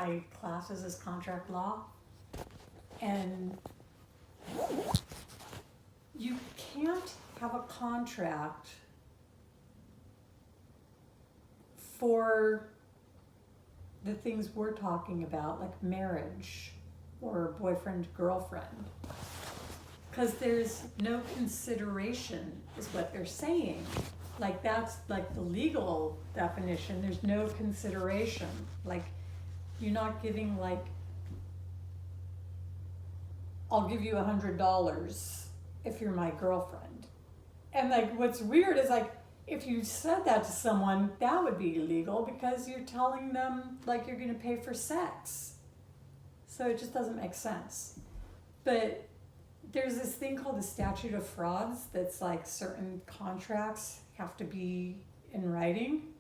my classes is contract law. And you can't have a contract for the things we're talking about, like marriage or boyfriend, girlfriend. Because there's no consideration, is what they're saying. Like, that's like the legal definition. There's no consideration. Like, you're not giving, like, I'll give you $100 if you're my girlfriend. And like, what's weird is like, if you said that to someone, that would be illegal because you're telling them like you're gonna pay for sex. So it just doesn't make sense. But there's this thing called the statute of frauds that's like certain contracts have to be in writing.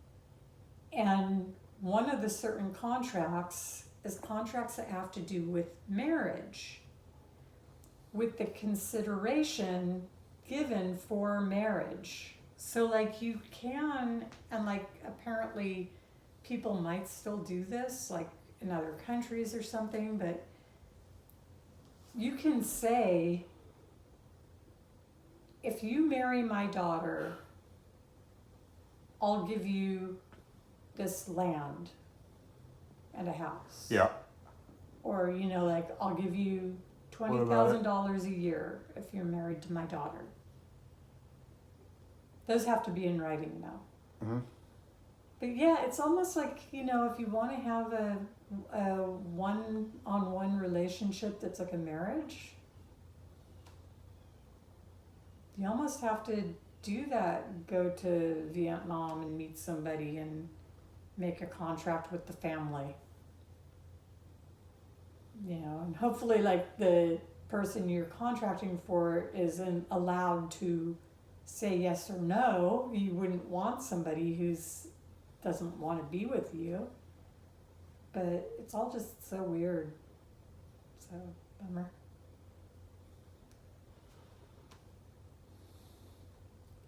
And one of the certain contracts is contracts that have to do with marriage, with the consideration given for marriage. So like you can, and like apparently people might still do this, like in other countries or something, but you can say, if you marry my daughter, I'll give you this land and a house. Yeah. Or, you know, like, I'll give you $20,000 a year if you're married to my daughter. Those have to be in writing now. Mm-hmm. But yeah, it's almost like, you know, if you want to have a one-on-one relationship that's like a marriage, you almost have to do that. Go to Vietnam and meet somebody and make a contract with the family. You know, and hopefully like the person you're contracting for isn't allowed to say yes or no. You wouldn't want somebody who's doesn't want to be with you. But it's all just so weird. So, bummer.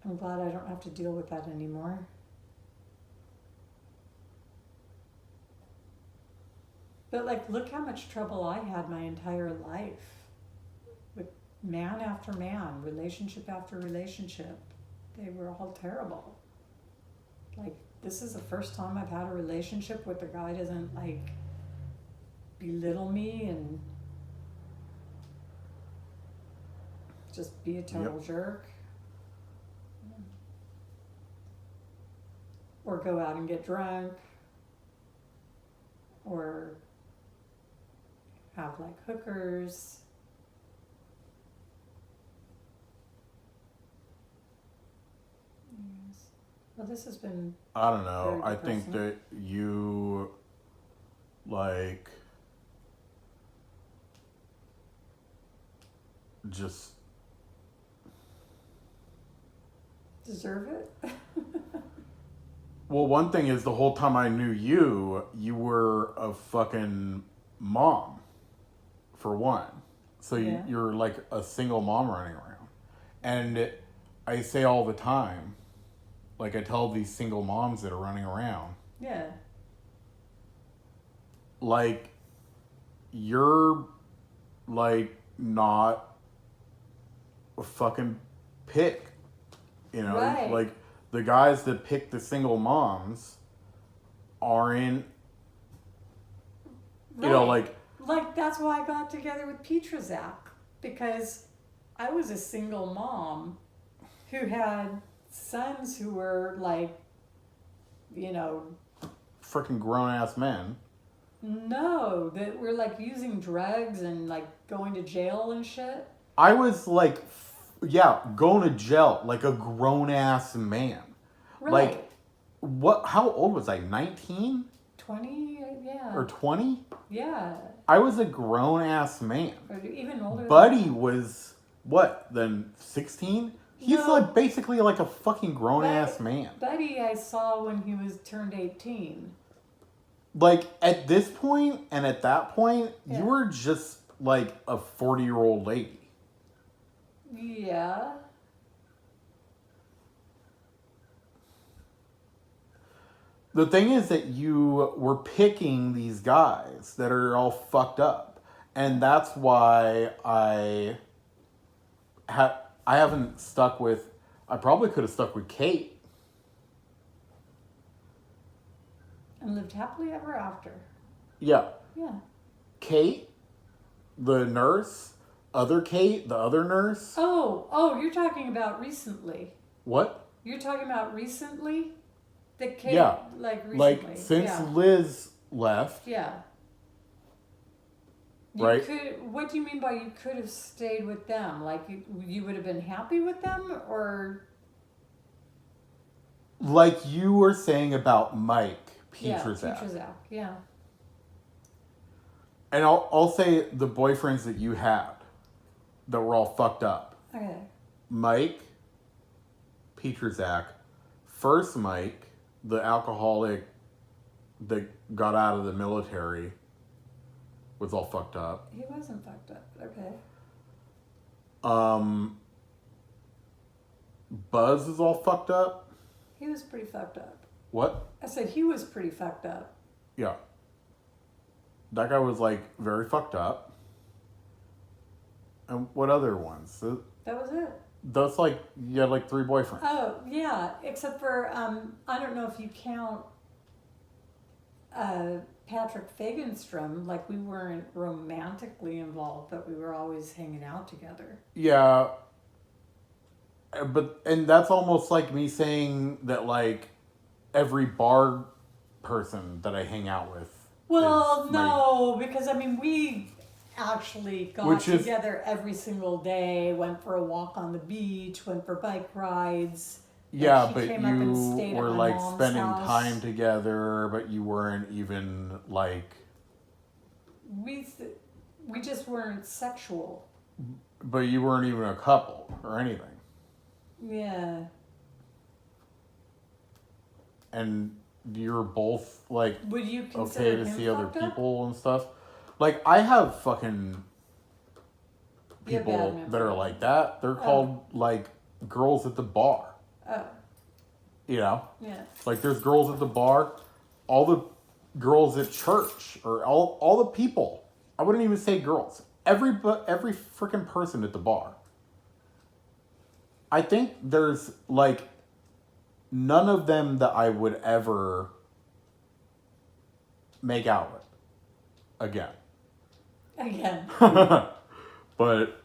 I'm glad I don't have to deal with that anymore. But like, look how much trouble I had my entire life with man after man, relationship after relationship. They were all terrible. Like, this is the first time I've had a relationship where the guy doesn't like belittle me and just be a total jerk. Or go out and get drunk. Or have like hookers. Yes. Well, this has been. I don't know. very I think depressing. that you like just Deserve it? well, one thing is the whole time I knew you, you were a fucking mom, for one. So Yeah. you're like a single mom running around. And I say all the time, like I tell these single moms that are running around, Yeah. like, you're like not a fucking pick. You know, Right. like the guys that pick the single moms aren't, you know, Right. Like, that's why I got together with Petrazak, because I was a single mom who had sons who were like, you know, freaking grown ass men. no, that were like using drugs and like going to jail and shit. I was like, yeah, going to jail like a grown ass man. Right. Like, what? How old was I? 19 20, yeah. or 20? Yeah. I was a grown ass man. Or even older. Buddy was what? Then 16? He's No. like basically like a fucking grown ass man. Buddy I saw when he was turned 18. Like at this point and at that point, Yeah. you were just like a 40-year-old lady. The thing is that you were picking these guys that are all fucked up, and that's why I haven't stuck with. I probably could have stuck with Kate. And lived happily ever after. Yeah, Yeah. Kate, the nurse, other Kate, the other nurse. Oh, you're talking about recently. What? You're talking about recently? The Kate, Yeah. like recently. Like since yeah. Liz left, Yeah. You right? What do you mean by you could have stayed with them? Like you would have been happy with them, or Like you were saying about Mike yeah, Petrazak. Petrazak, yeah. And I'll say the boyfriends that you had that were all fucked up. Okay. Mike Petrazak, first Mike, the alcoholic that got out of the military, was all fucked up. He wasn't fucked up. Okay. Buzz is all fucked up. He was pretty fucked up. What? I said he was pretty fucked up. Yeah. That guy was like very fucked up. And what other ones? That was it. That's like you had like 3 boyfriends. Oh, yeah, except for, I don't know if you count Patrick Fagenstrom, like we weren't romantically involved, but we were always hanging out together. Yeah. And that's almost like me saying that like every bar person that I hang out with. Well, is no, because I mean, we actually got Which is- together every single day, went for a walk on the beach, went for bike rides. Yeah, He but came up and you stayed at were my like mom's spending house. time together, but you weren't even like. We just weren't sexual. But you weren't even a couple or anything. Yeah. And you're both like Would you okay consider to him see other fucked up? people and stuff. Like I have fucking You have bad people memory. that are like that. They're called like girls at the bar. Oh, You know? yeah. Like there's girls at the bar, all the girls at church, or all the people. I wouldn't even say girls. Every freaking person at the bar. I think there's like none of them that I would ever make out with again. Again. But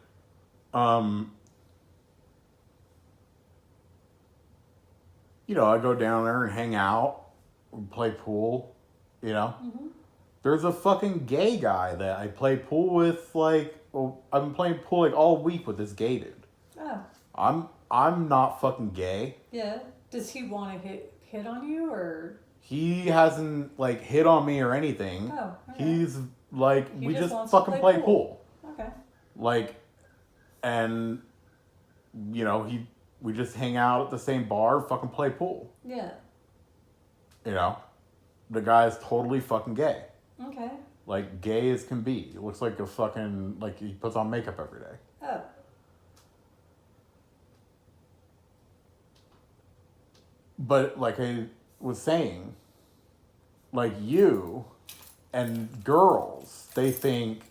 you know, I go down there and hang out, play pool, you know. Mm-hmm. There's a fucking gay guy that I play pool with. Like, well, I've been playing pool like all week with this gay dude. Oh, I'm not fucking gay. yeah. Does he want to hit on you, or? He hasn't like hit on me or anything. Oh, okay. He's like He we just just wants to fucking play play pool. pool. Okay. Like, and you know we just hang out at the same bar, fucking play pool. Yeah. You know, the guy's totally fucking gay. Okay. Like gay as can be. He looks like a fucking like he puts on makeup every day. Oh. But like I was saying, like you and girls, they think,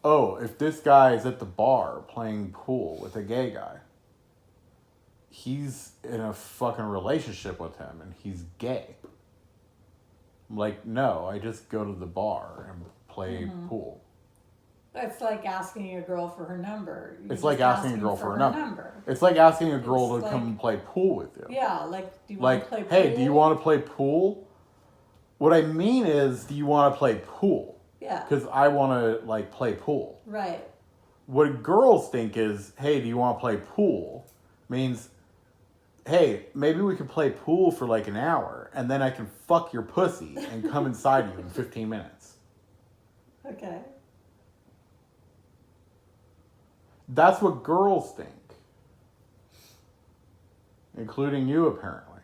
oh, if this guy is at the bar playing pool with a gay guy, he's in a fucking relationship with him and he's gay. I'm like, no, I just go to the bar and play pool. It's like asking a girl for her number. You're It's like just asking a girl for her her number. It's like asking a girl It's to like- come play pool with you. Yeah, like, do you want Like, to play pool? hey, do you want to play pool? What I mean is, do you want to play pool? Yeah. Because I want to, like, play pool. Right. What girls think is, hey, do you want to play pool? Means, hey, maybe we could play pool for like an hour, and then I can fuck your pussy and come inside you in 15 minutes. Okay. That's what girls think. Including you, apparently.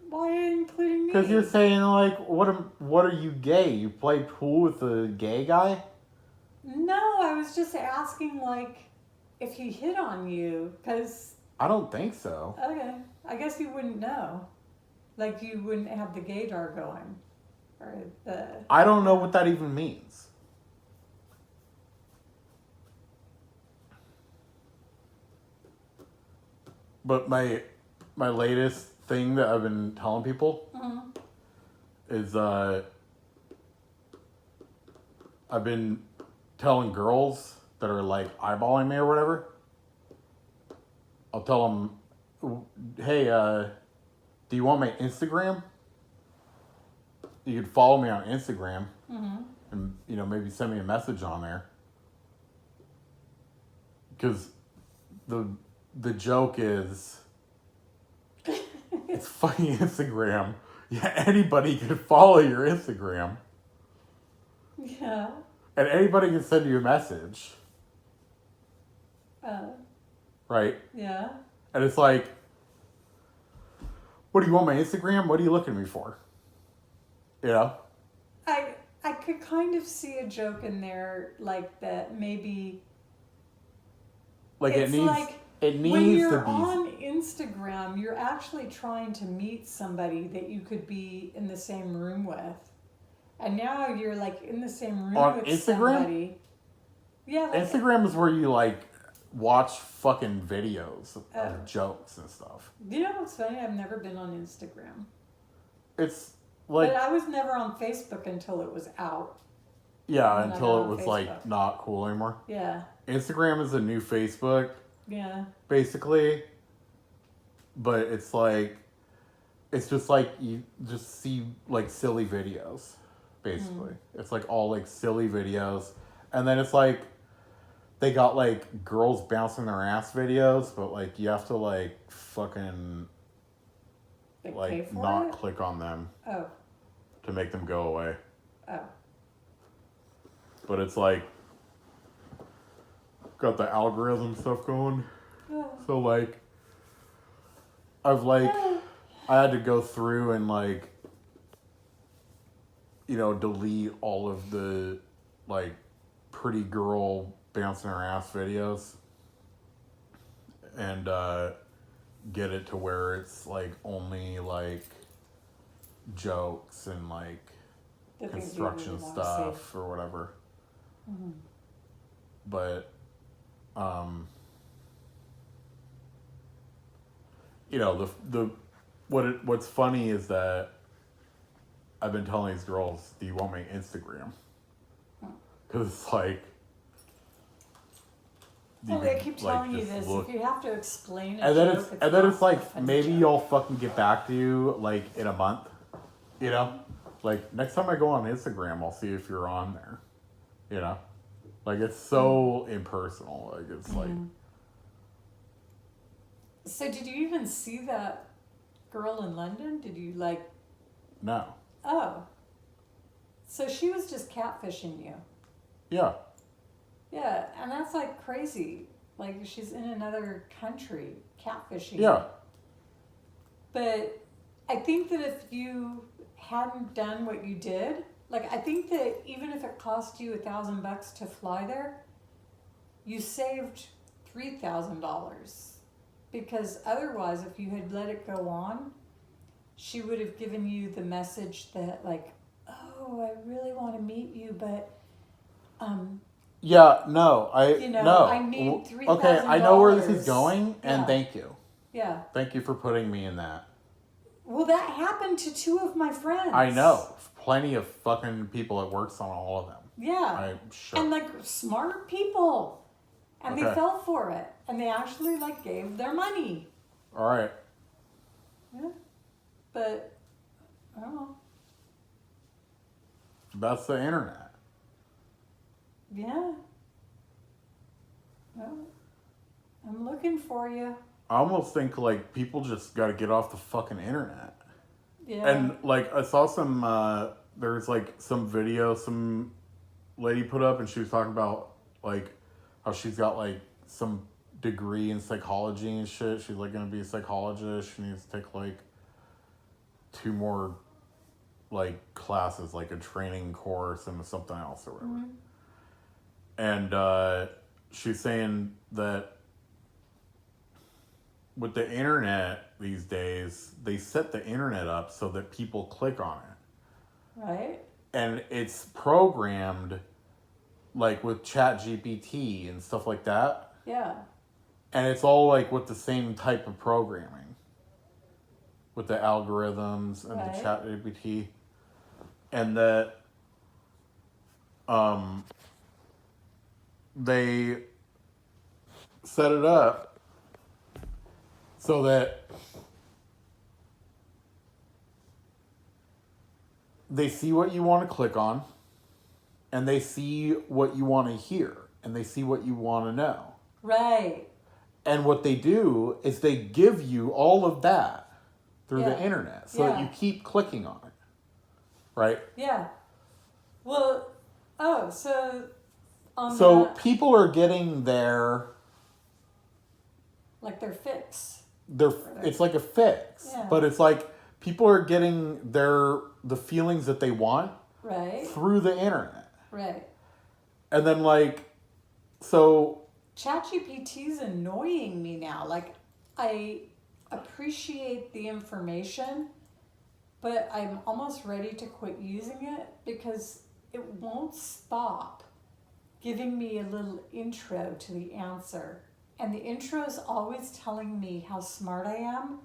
Why including me? Because you're saying, like, what are you gay? You play pool with a gay guy? No, I was just asking, like, if he hit on you, because, I don't think so. okay, I guess you wouldn't know. Like you wouldn't have the gaydar going, or the. I don't know what that even means. But my latest thing that I've been telling people is I've been telling girls that are like eyeballing me or whatever. I'll tell them, hey, do you want my Instagram? You could follow me on Instagram and, you know, maybe send me a message on there. Because the joke is, it's fucking Instagram. Yeah, anybody can follow your Instagram. Yeah. And anybody can send you a message. Right? Yeah. And it's like, what do you want my Instagram? What are you looking at me for? You know? I could kind of see a joke in there, like that maybe. Like It's like it needs when you're to be on Instagram, you're actually trying to meet somebody that you could be in the same room with. And now you're like in the same room On with Instagram? somebody. Yeah, like, Instagram is where you like watch fucking videos of jokes and stuff. you know what's funny? I've never been on Instagram. It's like, But I was never on Facebook until it was out. yeah, and I until got it on was Facebook. like not cool anymore. Yeah. Instagram is a new Facebook, Yeah. basically. But it's like, it's just like you just see like silly videos, basically. It's like all like silly videos. And then it's like, they got like girls bouncing their ass videos, but like you have to like fucking Like, pay like for not it? click on them Oh. to make them go away. Oh. But it's like got the algorithm stuff going. Oh. So like I've like I had to go through and like, you know, delete all of the like pretty girl bouncing her ass videos and get it to where it's like only like jokes and like The things you construction really wanna stuff or whatever. But you know, what's funny is that I've been telling these girls, do you want my Instagram? Because it's like, Well, they keep like, telling you just this. look- If you have to explain it, and then it's like, a maybe joke. you'll fucking get back to you like in a month, you know? Like next time I go on Instagram, I'll see if you're on there, you know? Like it's so impersonal. Like it's like, So did you even see that girl in London? Did you like? no. Oh. So she was just catfishing you. Yeah. Yeah, and that's like crazy. Like she's in another country catfishing. Yeah. But I think that if you hadn't done what you did, like I think that even if it cost you $1,000 to fly there, you saved $3,000. Because otherwise, if you had let it go on, she would have given you the message that like, oh, I really want to meet you, but Yeah, no, You know, no. I need Okay, I know where this is $3,000. going, and Yeah. thank you. yeah. Thank you for putting me in that. Well, that happened to two of my friends. I know. Plenty of fucking people that works on all of them. Yeah. I'm sure. And like smart people. And they Okay. fell for it. And they actually like gave their money. All right. Yeah. But I don't know. That's the internet. Yeah. Well, I'm looking for you. I almost think like people just got to get off the fucking internet. Yeah. And like I saw some, there's like some video some lady put up, and she was talking about like how she's got like some degree in psychology and shit. She's like gonna be a psychologist. She needs to take like 2 more like classes, like a training course and something else or whatever. And she's saying that with the internet these days, they set the internet up so that people click on it. Right? And it's programmed like with ChatGPT and stuff like that. Yeah. And it's all like with the same type of programming. With the algorithms and Right. the ChatGPT. And that they set it up so that they see what you want to click on, and they see what you want to hear, and they see what you want to know. Right. And what they do is they give you all of that through Yeah. the internet so that Yeah. you keep clicking on it. Right? Yeah. Well, so on So that, people are getting like their fix. it's like a fix. Yeah. But it's like people are getting the feelings that they want Right. through the internet. Right. And then like so ChatGPT's annoying me now. Like, I appreciate the information, but I'm almost ready to quit using it because it won't stop giving me a little intro to the answer. And the intro is always telling me how smart I am.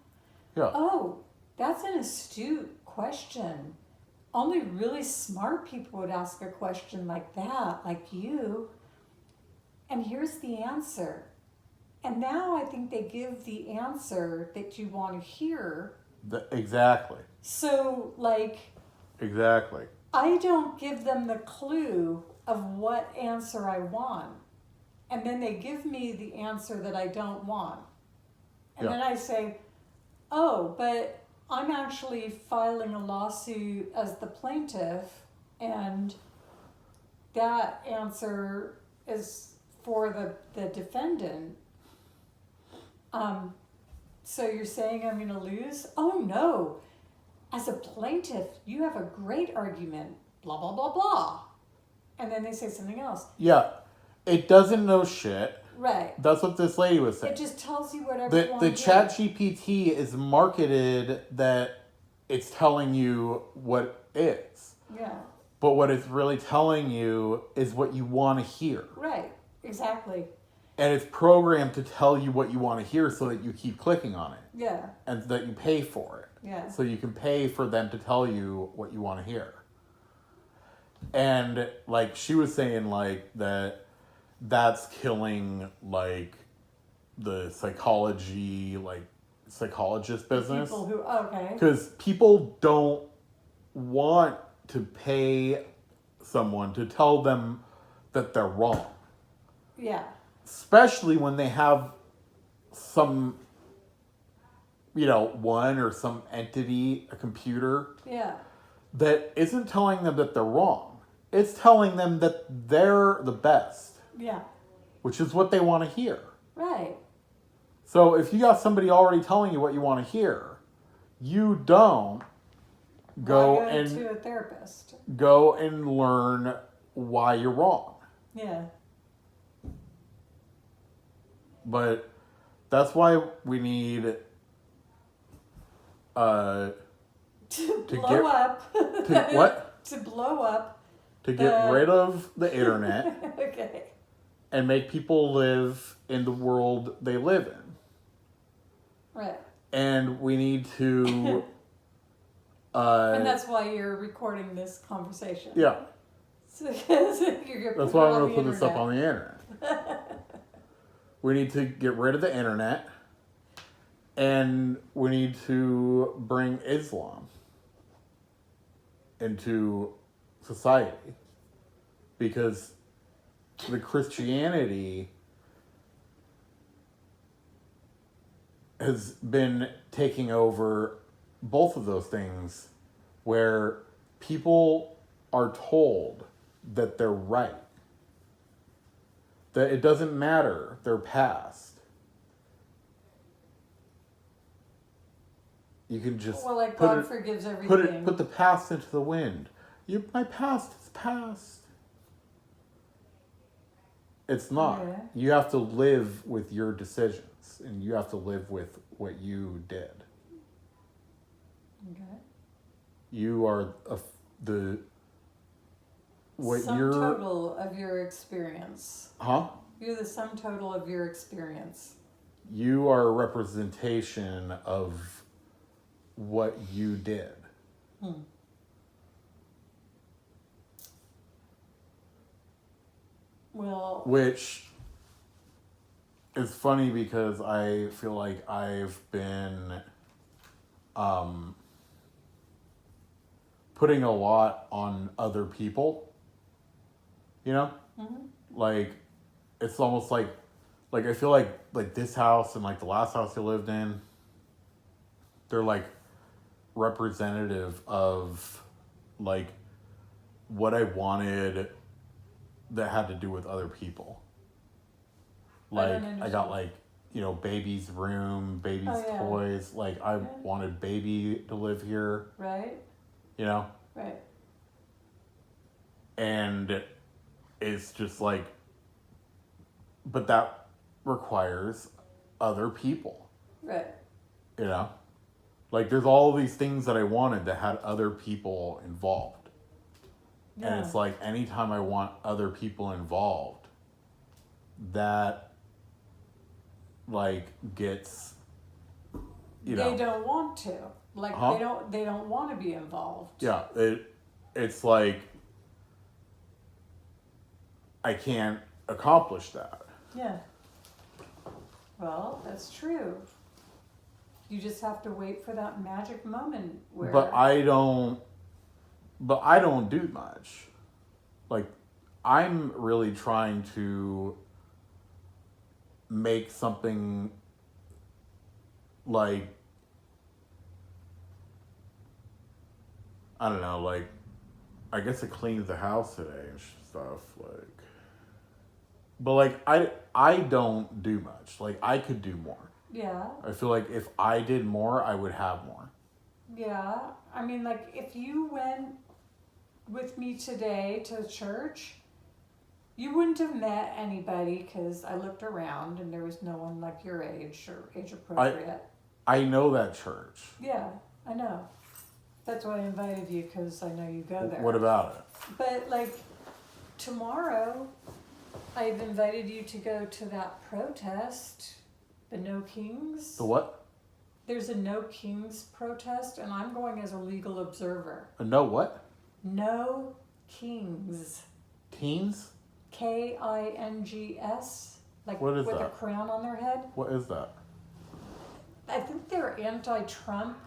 yeah. Oh, that's an astute question. Only really smart people would ask a question like that, like you. And here's the answer. And now I think they give the answer that you want to hear. Exactly. So, like, Exactly. I don't give them the clue of what answer I want. And then they give me the answer that I don't want. And Yeah. then I say, oh, but I'm actually filing a lawsuit as the plaintiff, and that answer is for the defendant. So you're saying I'm going to lose? Oh, no. As a plaintiff, you have a great argument, blah, blah, blah, blah. And then they say something else. Yeah. It doesn't know shit. Right. That's what this lady was saying. It just tells you whatever you The want the to Chat GPT is marketed that it's telling you what is. Yeah. But what it's really telling you is what you want to hear. Right. Exactly. And it's programmed to tell you what you want to hear so that you keep clicking on it. Yeah. And that you pay for it. Yeah. So you can pay for them to tell you what you want to hear. And like she was saying like that's killing like the psychologist business. People who, okay. Because people don't want to pay someone to tell them that they're wrong. Yeah. Especially when they have some, one or some entity, a computer, Yeah. that isn't telling them that they're wrong. It's telling them that they're the best, Yeah. which is what they want to hear. Right. So if you got somebody already telling you what you want to hear, you don't go Why and to a therapist. go and learn why you're wrong. Yeah. But that's why we need To blow get- up. to what? To blow up. To get The- rid of the internet Okay. and make people live in the world they live in. Right. And we need to And that's why you're recording this conversation. yeah. So, you're That's put why it I'm on going the to put this up internet. on the internet. We need to get rid of the internet. And we need to bring Islam into society. Because the Christianity has been taking over both of those things where people are told that they're right. That it doesn't matter their past. You can just Well, like put God it, forgives everything. put the past into the wind. My past is past. It's not. Yeah. You have to live with your decisions, and you have to live with what you did. Okay. You are the what Sum you're total of your experience. huh? You're the sum total of your experience. You are a representation of what you did. Well, Which is funny because I feel like I've been putting a lot on other people. You know? Like it's almost like I feel like this house and like the last house I lived in, they're like representative of like what I wanted that had to do with other people. I don't Like I understand. got like, baby's room, baby's Oh, yeah. toys. Like I wanted baby to live here, right? Right. And it's just like, but that requires other people, Right. Like there's all these things that I wanted that had other people involved. Yeah. And it's like anytime I want other people involved, that like gets They don't want to. Like they don't want to be involved. Yeah, it's like I can't accomplish that. Yeah. Well, that's true. You just have to wait for that magic moment where But I don't do much. Like I'm really trying to make something like I don't know, like I guess it cleans the house today and stuff like. But like I don't do much. Like I could do more. Yeah. I feel like if I did more, I would have more. Yeah. I mean, like, if you went with me today to church, you wouldn't have met anybody because I looked around and there was no one like your age or age appropriate. I know that church. Yeah, I know. That's why I invited you because I know you go there. What about it? But, like, tomorrow, I've invited you to go to that protest, the No Kings. The what? There's a No Kings protest, and I'm going as a legal observer. A no what? No Kings. Teens? Kings. Like What is with that? a crown on their head. What is that? I think they're anti-Trump,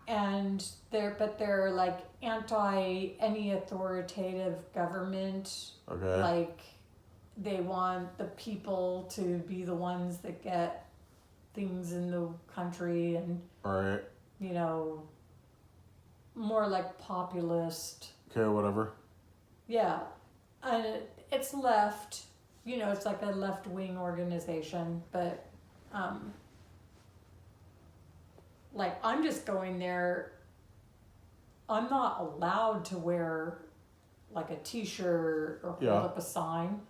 and they're like anti any authoritative government. Okay. Like they want the people to be the ones that get things in the country, and Alright. more like populist. Okay, whatever. Yeah, and it's left. It's like a left-wing organization, but like I'm just going there. I'm not allowed to wear like a t-shirt or hold up a sign.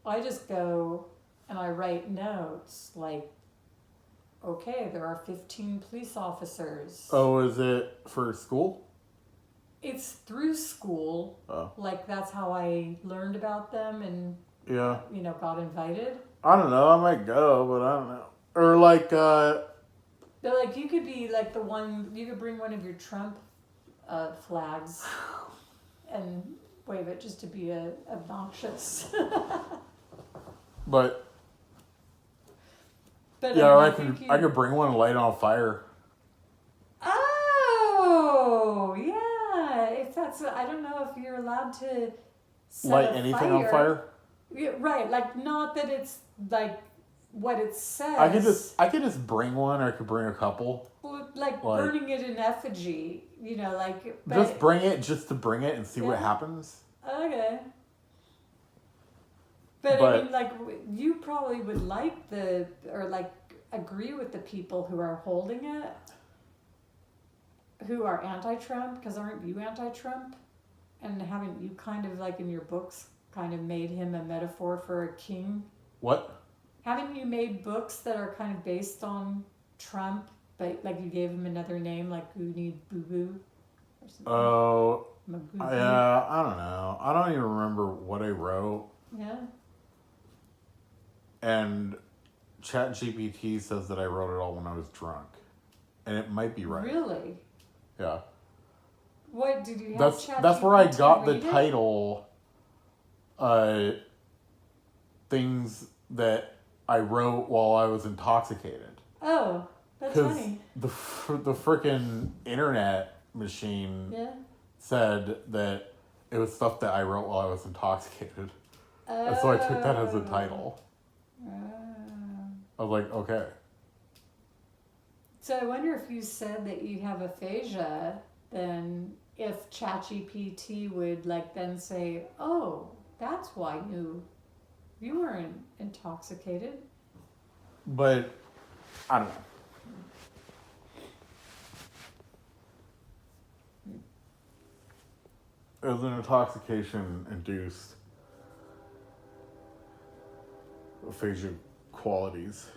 I just go and I write notes like, okay, there are 15 police officers. Oh, is it for school? It's through school. Oh. Like that's how I learned about them and Yeah. got invited. I don't know. I might go, but I don't know. Or like, But like you could be like you could bring one of your Trump flags and wave it just to be obnoxious. but But yeah, or I think could bring one and light it on fire. Oh yeah, if that's I don't know if you're allowed to set Light a anything on fire? Yeah, right, like not that it's like what it says. I could just bring one, or I could bring a couple. Like burning it in effigy, But, just bring it just to bring it and see what happens. Okay. But I mean, like, you probably would agree with the people who are holding it, who are anti-Trump, because aren't you anti-Trump? And haven't you kind of like in your books kind of made him a metaphor for a king? What? Haven't you made books that are kind of based on Trump, but like you gave him another name, like Goody Boo Boo or something? Oh, Magoo. yeah, I don't know. I don't even remember what I wrote. Yeah. And ChatGPT says that I wrote it all when I was drunk. And it might be right. Really? Yeah. What did you have? That's where I ChatGPT got the read it? title, things that I wrote while I was intoxicated. Oh, that's Because funny. the frickin' internet machine Yeah. said that it was stuff that I wrote while I was intoxicated. And so I took that as a title. Oh. I was like, okay. So I wonder if you said that you have aphasia, then if ChatGPT would like then say, "Oh, that's why you weren't intoxicated." But, I don't know. It was an intoxication-induced aphasia qualities.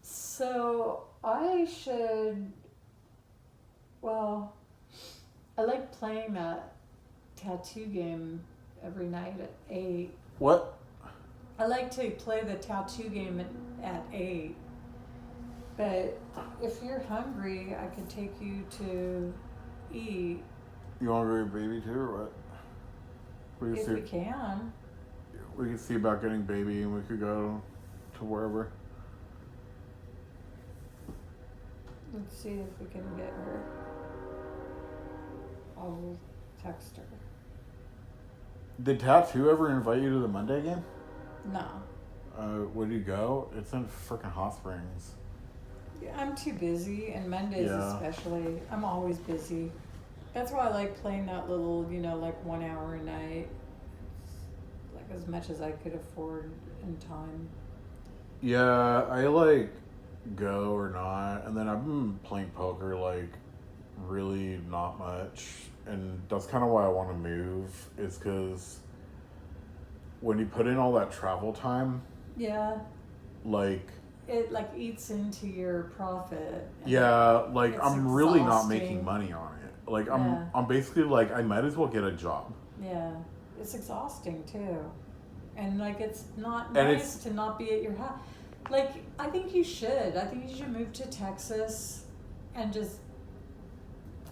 So I should. Well, I like playing that tattoo game every night at 8. What? I like to play the tattoo game at 8. But if you're hungry, I could take you to eat You want to go get baby too, or what? We if can we see. can. We can see about getting baby, and we could go to wherever. Let's see if we can get her. I'll text her. Did Tattoo ever invite you to the Monday game? No. Would you go? It's in freaking Hot Springs. Yeah, I'm too busy, and Mondays Yeah. especially. I'm always busy. That's why I like playing that little, like 1 hour a night. It's like as much as I could afford in time. Yeah, I like go or not, and then I've been playing poker like really not much, and that's kind of why I want to move. Is because when you put in all that travel time, Yeah, like it like eats into your profit. and yeah, like it's I'm really not exhausting. making money on it. Like Yeah. I'm basically like I might as well get a job. Yeah, it's exhausting too, and like it's not And nice it's- to not be at your house. Like I think you should. I think you should move to Texas, and just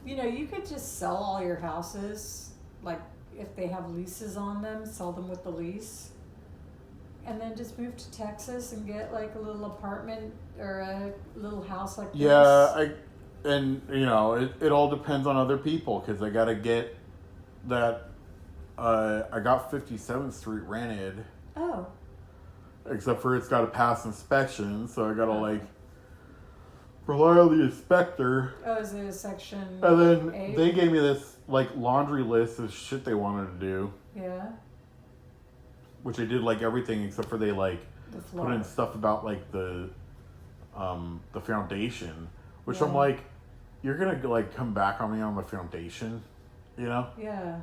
you could just sell all your houses. Like if they have leases on them, sell them with the lease, and then just move to Texas and get like a little apartment or a little house like Yeah, this. it all depends on other people because I gotta get that. I got 57th Street rented, Oh, except for it's got to pass inspection, so I gotta Oh. like rely on the inspector. oh, is it a section? And then 8? they gave me this like laundry list of shit they wanted to do, Yeah, which I did like everything except for they like the floor. put in stuff about like the foundation, which I'm Yeah. like, you're gonna like come back on me on the foundation, you know? Yeah.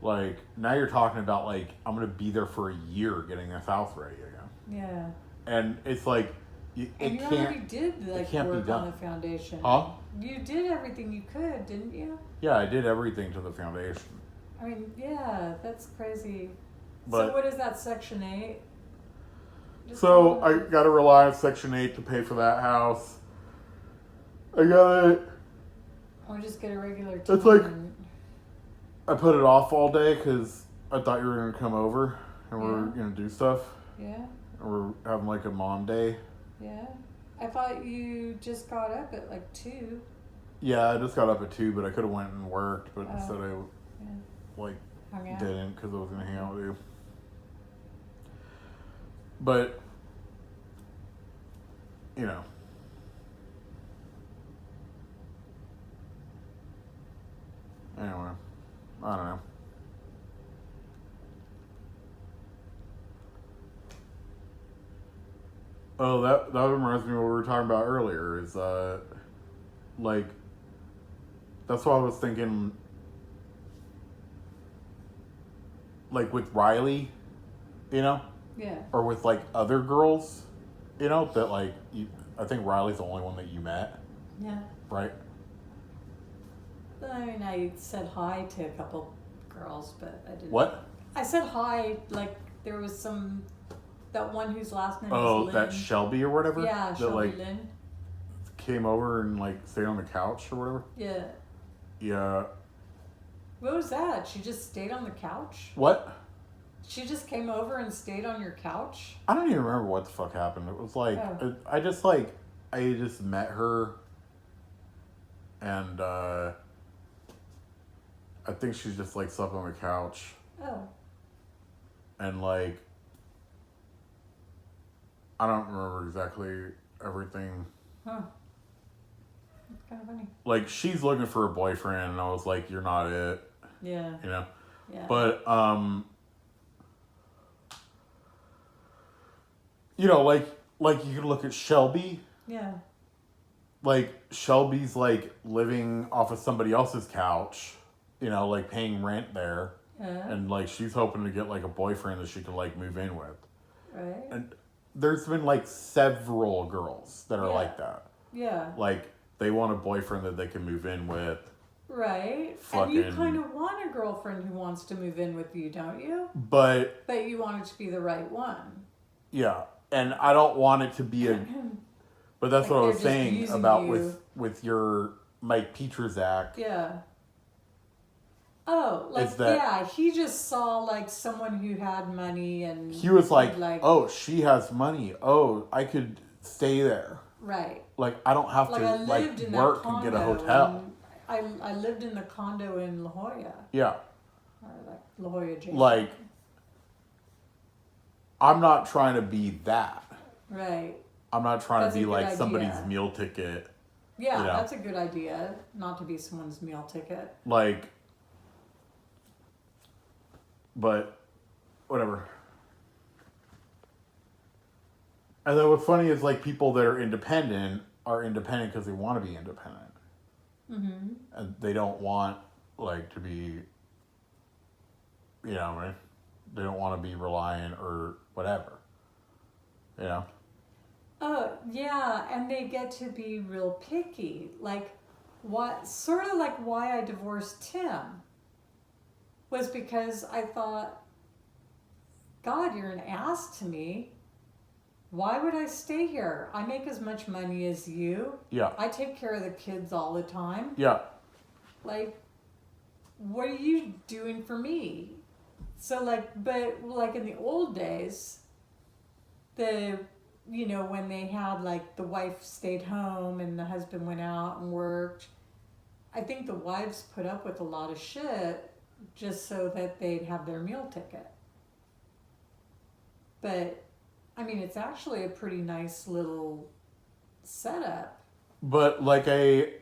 Like now you're talking about like I'm gonna be there for a year getting this house ready again, Yeah. and it's like And it you already can't. did like can't be work done. on the foundation. Huh? You did everything you could, didn't you? Yeah, I did everything to the foundation, I mean, yeah, that's crazy. but So what is that, Section 8? Just so tell I me. gotta rely on Section 8 to pay for that house. I gotta. Or just get a regular It's like- tenant. I put it off all day because I thought you were gonna come over and we're Yeah. gonna do stuff. Yeah, And we're having like a mom day. yeah. I thought you just got up at like 2. Yeah, I just got up at 2, but I could have went and worked, but Oh. instead I Yeah. like Hung out. didn't because I was gonna hang out with you. But you know, anyway, I don't know. Oh, that reminds me of what we were talking about earlier. Is like that's what I was thinking. Like with Riley, you know, Yeah. or with like other girls, you know, that like I think Riley's the only one that you met, Yeah. right? But I mean, I said hi to a couple girls, but I didn't. What? I said hi, like, there was that one whose last name Oh, was Lynn. that Shelby or whatever. Yeah, that, Shelby like, Lynn. came over and like stayed on the couch or whatever. Yeah. Yeah. What was that? She just stayed on the couch? What? She just came over and stayed on your couch? I don't even remember what the fuck happened. It was like Oh. I just met her, and I think she just like slept on the couch, Oh. and like I don't remember exactly everything. Huh. That's kind of funny. Like she's looking for a boyfriend, and I was like, "You're not it," Yeah. you know. Yeah. But you know, like you could look at Shelby. Yeah. Like Shelby's like living off of somebody else's couch, you know, like paying rent there, Yeah. and like she's hoping to get like a boyfriend that she can like move in with. Right. And there's been like several girls that are Yeah. like that. Yeah. Like they want a boyfriend that they can move in with. Right. And you Fucking- kind of want a girlfriend who wants to move in with you, don't you? But But you want it to be the right one. yeah, and I don't want it to be a. But that's Like what I they're was just saying using about you. with your Mike Petrazak. Yeah. Oh, like, Is that- yeah, he just saw, like, someone who had money and... He was like, "Oh, she has money. Oh, I could stay there. Right. Like I don't have Like, to I lived like in work that and condo. get a hotel." And I lived in the condo in La Jolla. Yeah, Or, like, La Jolla Jail. like I'm not trying to be that. Right. I'm not trying That's to a be good like idea. somebody's meal ticket. Yeah, You know. that's a good idea. Not to be someone's meal ticket. Like, but whatever. And then what's funny is like people that are independent because they want to be independent. Mm-hmm. And they don't want like to be, you know, right? They don't want to be reliant or whatever. You know? Oh, yeah, and they get to be real picky. Like, what, sort of like why I divorced Tim was because I thought, God, you're an ass to me. Why would I stay here? I make as much money as you. Yeah. I take care of the kids all the time. Yeah. Like, what are you doing for me? So, like, but like in the old days, when they had like the wife stayed home and the husband went out and worked, I think the wives put up with a lot of shit just so that they'd have their meal ticket. But, I mean, it's actually a pretty nice little setup. But like I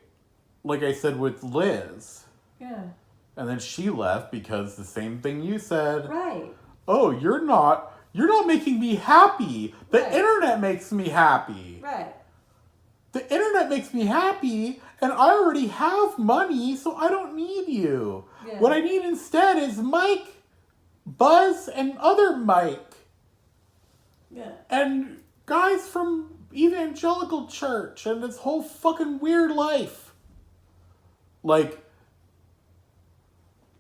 said with Liz, Yeah. and then she left because the same thing you said. Right. Oh, you're not making me happy. The Right. internet makes me happy. Right. The internet makes me happy, and I already have money, so I don't need you. Yeah. What I need instead is Mike, Buzz, and other Mike. Yeah. And guys from evangelical church and this whole fucking weird life. Like,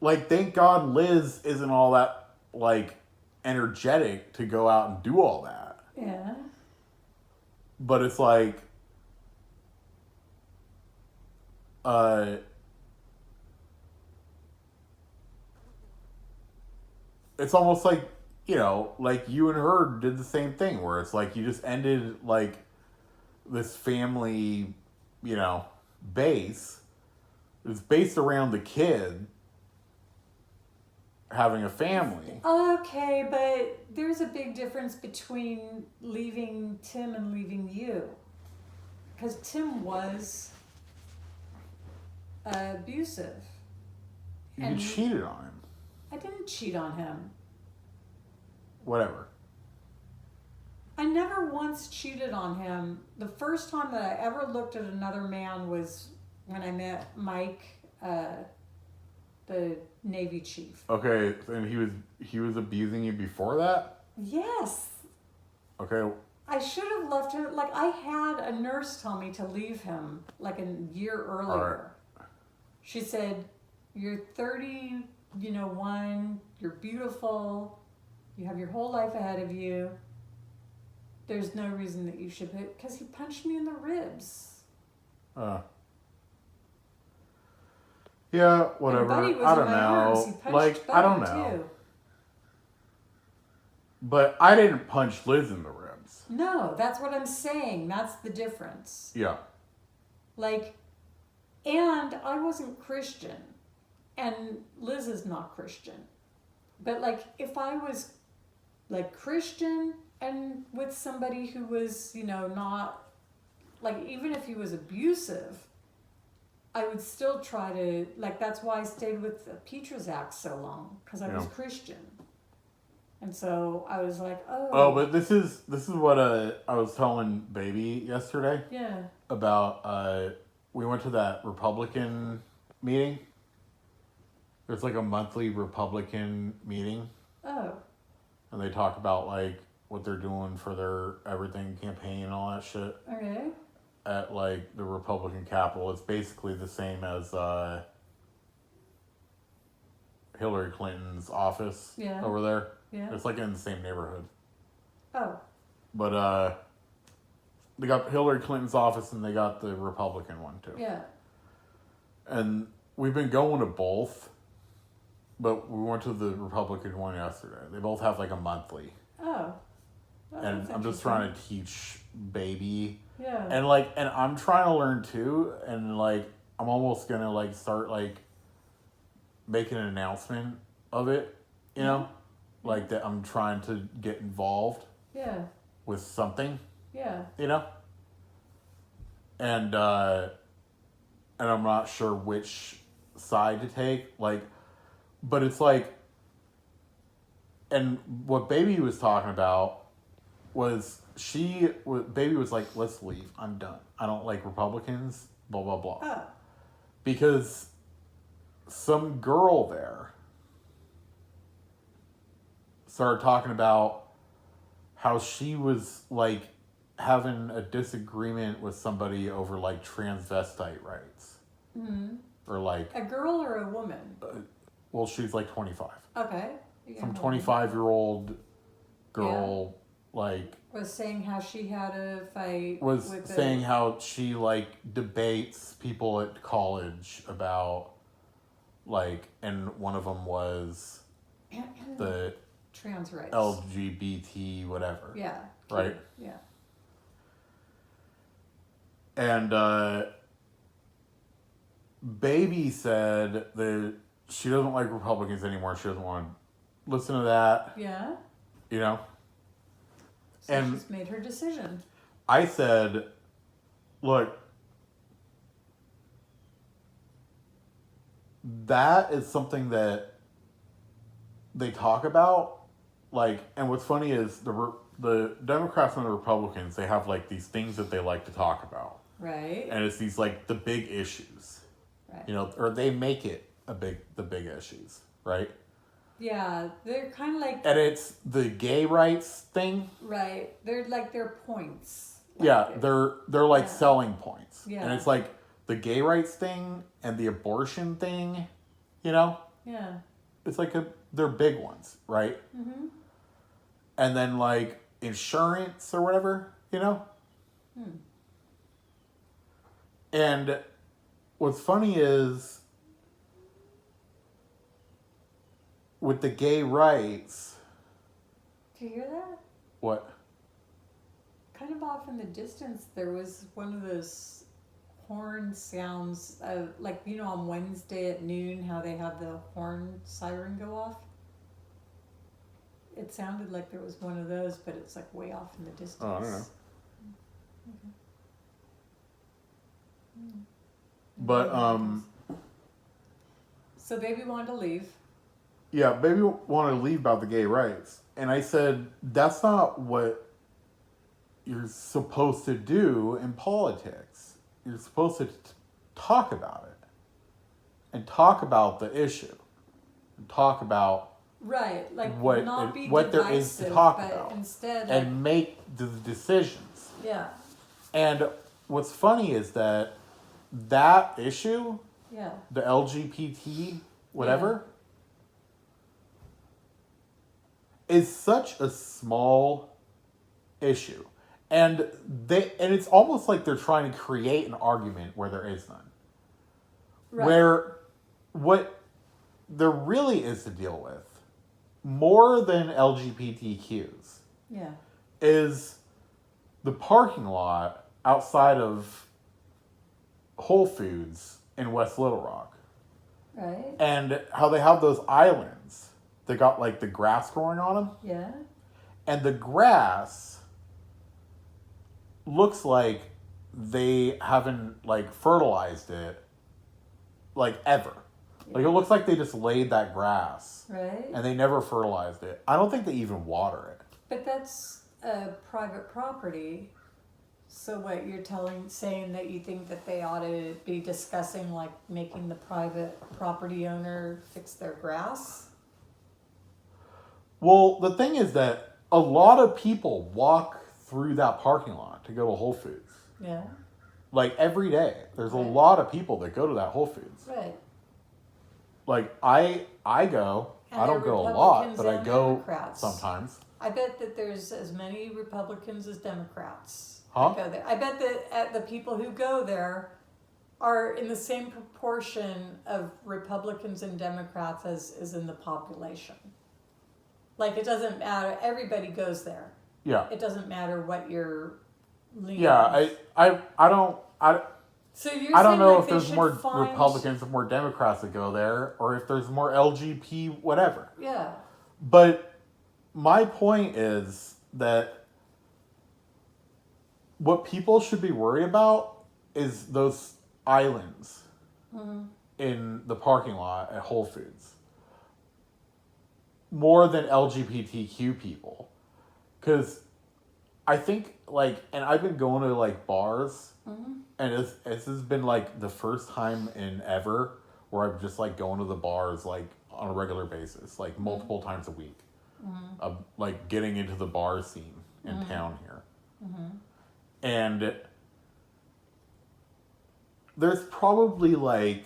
thank God Liz isn't all that, like, energetic to go out and do all that. Yeah. But it's like, it's almost like, you know, like you and her did the same thing where it's like you just ended like this family, you know, base. It's based around the kid having a family. Okay, but there's a big difference between leaving Tim and leaving you. Because Tim was abusive. You And- cheated on him. I didn't cheat on him. Whatever. I never once cheated on him. The first time that I ever looked at another man was when I met Mike, the Navy chief. Okay, and he was abusing you before that? Yes. Okay. I should have left him. Like, I had a nurse tell me to leave him like a year earlier. She said, "You're 30, you're beautiful, you have your whole life ahead of you. There's no reason that you should," because he punched me in the ribs. Yeah, whatever. And Buddy was I in don't my arms. He know. punched Like, Buddy I don't know. too. But I didn't punch Liz in the ribs. No, that's what I'm saying. That's the difference. Yeah. Like, and I wasn't Christian, and Liz is not Christian. But like, if I was like Christian and with somebody who was, not, like, even if he was abusive, I would still try to, like, that's why I stayed with Petrazak so long, because I was Christian. And so I was like, oh. Oh, but this is what I was telling Baby yesterday. Yeah. About we went to that Republican meeting. There's like a monthly Republican meeting. Oh. And they talk about like what they're doing for their everything campaign and all that shit. Okay. At like the Republican Capitol. It's basically the same as Hillary Clinton's office over there. Yeah. It's like in the same neighborhood. Oh. But they got Hillary Clinton's office and they got the Republican one too. Yeah. And we've been going to both, but we went to the Republican one yesterday. They both have like a monthly. Oh. Well, and I'm just trying to teach Baby. Yeah. And I'm trying to learn too, and like I'm almost gonna like start like making an announcement of it, like that I'm trying to get involved. Yeah. With something. Yeah. And I'm not sure which side to take, like, but it's like, and what Baby was talking about was Baby was like, let's leave, I'm done, I don't like Republicans, blah blah blah. Oh. Because some girl there started talking about how she was like having a disagreement with somebody over like transvestite rights. Mm-hmm. Or like a girl or a woman? Well, she's like 25. Okay. Some 25-year-old girl like was saying how she had a fight. Was saying how she like debates people at college about like, and one of them was the trans rights, LGBT whatever. Yeah. Right. Yeah. And Baby said that she doesn't like Republicans anymore. She doesn't want to listen to that. Yeah. So and she's made her decision. I said, look, that is something that they talk about. Like, and what's funny is the Democrats and the Republicans, they have like these things that they like to talk about. Right. And it's these like the big issues. Right. Or they make it the big issues, right? Yeah, they're kind of like... And it's the gay rights thing. Right. They're like their points. Like yeah, they're like selling points. Yeah. And it's like the gay rights thing and the abortion thing, Yeah. It's like they're big ones, right? Mm-hmm. And then like insurance or whatever, And what's funny is with the gay rights. Do you hear that? What? Kind of off in the distance, there was one of those horn sounds, like, on Wednesday at noon, how they have the horn siren go off. It sounded like there was one of those, but it's like way off in the distance. Oh, I don't know. Okay. But so Baby wanted to leave. Yeah, Baby wanted to leave about the gay rights, and I said that's not what you're supposed to do in politics. You're supposed to talk about it and talk about the issue and talk about Right, like what not be what divisive, there is to talk but about instead, and make the decisions. yeah, And what's funny is that issue, yeah, the LGBT whatever, is such a small issue. And it's almost like they're trying to create an argument where there is none. right, Where what there really is to deal with, more than LGBTQs, yeah, is the parking lot outside of Whole Foods in West Little Rock. right, And how they have those islands that got like the grass growing on them. yeah, And the grass looks like they haven't like fertilized it like ever. Like it looks like they just laid that grass right. and they never fertilized it. I don't think they even water it. But that's private property. So what you're saying that you think that they ought to be discussing, like making the private property owner fix their grass? Well, the thing is that a lot of people walk through that parking lot to go to Whole Foods. Yeah, Like every day. There's a Right. lot of people that go to that Whole Foods. right. Like I go. And I don't they're go a lot, Republicans but I and go Democrats. sometimes. I bet that there's as many Republicans as Democrats Huh? that go there. I bet that the people who go there are in the same proportion of Republicans and Democrats as is in the population. Like it doesn't matter. Everybody goes there. Yeah. It doesn't matter what your leaning. Yeah, I don't So you're I don't saying know like if they there's should more find, Republicans or more Democrats that go there, or if there's more LGP whatever. Yeah. But my point is that what people should be worried about is those islands in the parking lot at Whole Foods. More than LGBTQ people. Because I think, like, and I've been going to, like, bars, and this has been, like, the first time in ever where I'm just, like, going to the bars, like, on a regular basis, like, multiple times a week. Of, like, getting into the bar scene in town here. And there's probably, like,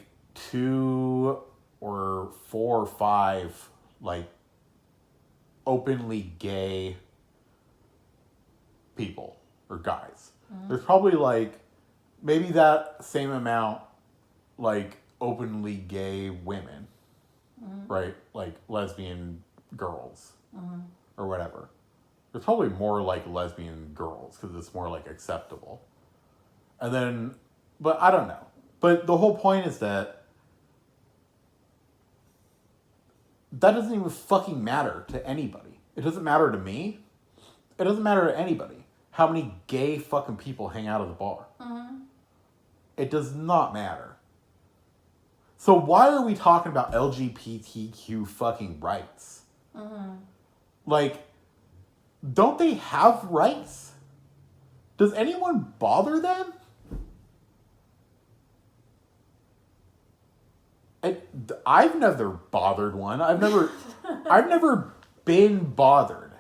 2 or 4 or 5, like, openly gay people or guys. There's probably like maybe that same amount like openly gay women, right? Like lesbian girls or whatever. There's probably more like lesbian girls because it's more like acceptable. And then, but I don't know. But the whole point is that doesn't even fucking matter to anybody. It doesn't matter to me. It doesn't matter to anybody how many gay fucking people hang out at the bar. It does not matter. So why are we talking about LGBTQ fucking rights? Like, don't they have rights? Does anyone bother them? I've never bothered one. I've never been bothered.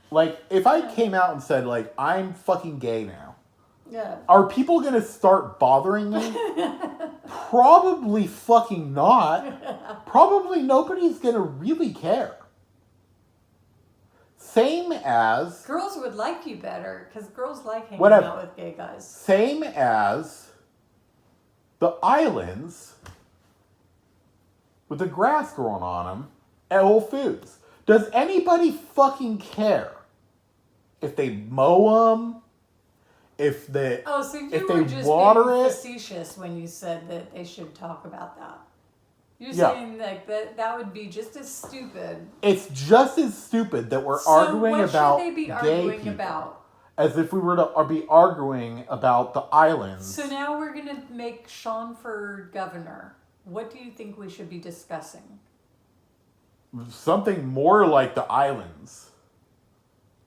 Like, if I came out and said, like, I'm fucking gay now, Yeah. are people gonna start bothering me? Probably fucking not. Probably nobody's gonna really care. Same as... Girls would like you better because girls like hanging Whatever. out with gay guys. Same as the islands with the grass growing on them at Whole Foods. Does anybody fucking care if they mow them? If they Oh, so you if were they just water being it? facetious when you said that they should talk about that. You're Yeah. saying like that would be just as stupid. It's just as stupid that we're So arguing what about should they be gay arguing people about? as if we were to be arguing about the islands. So now we're gonna make Sean for governor. What do you think we should be discussing? Something more like the islands.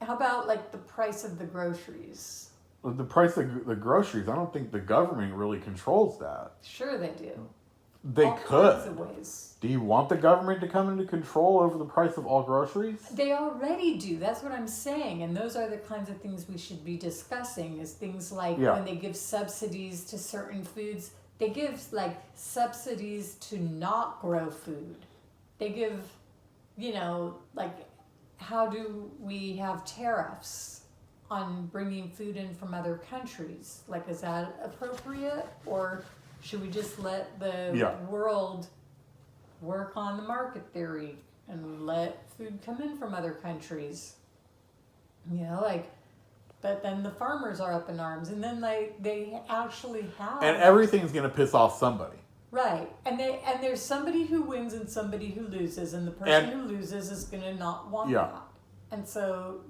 How about like the price of the groceries? The price of the groceries, I don't think the government really controls that. Sure, they do. They All could. kinds of ways. Do you want the government to come into control over the price of all groceries? They already do. That's what I'm saying. And those are the kinds of things we should be discussing, is things like when they give subsidies to certain foods, they give like subsidies to not grow food. They give, like, how do we have tariffs on bringing food in from other countries? Like, is that appropriate? Or should we just let the world work on the market theory and let food come in from other countries? But then the farmers are up in arms, and then they actually have... And everything's going to piss off somebody. Right. And there's somebody who wins and somebody who loses, and the person who loses is going to not want that. And so,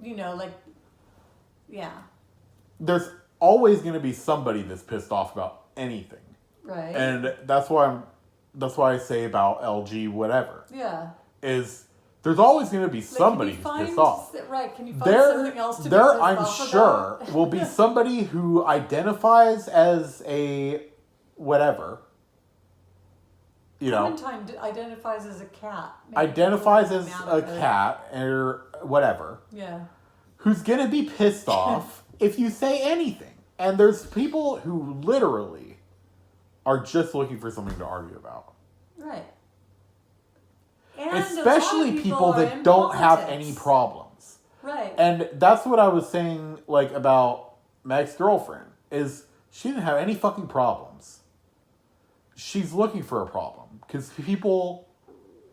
There's always going to be somebody that's pissed off about anything. Right. And that's why I say about LG whatever. Yeah. Is there's always going to be somebody who's pissed off. Right. Can you find something else to be pissed I'm off sure about? will be somebody who identifies as a whatever. Clementine identifies as a cat. Identifies as a cat or whatever. Yeah. Who's going to be pissed off if you say anything. And there's people who literally are just looking for something to argue about. Right. And especially people that don't have any problems. Right. And that's what I was saying, like, about my ex-girlfriend, is she didn't have any fucking problems. She's looking for a problem. Because people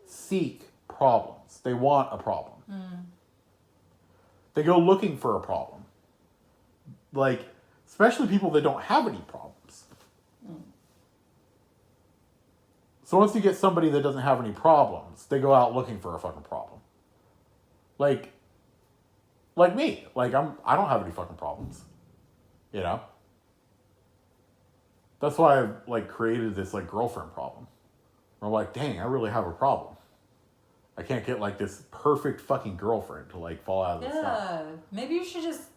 seek problems. They want a problem. They go looking for a problem. Like, especially people that don't have any problems. So once you get somebody that doesn't have any problems, they go out looking for a fucking problem. Like me. Like, I don't have any fucking problems. That's why I've, like, created this, like, girlfriend problem. Where I'm like, dang, I really have a problem. I can't get, like, this perfect fucking girlfriend to, like, fall out of the sky. Maybe you should just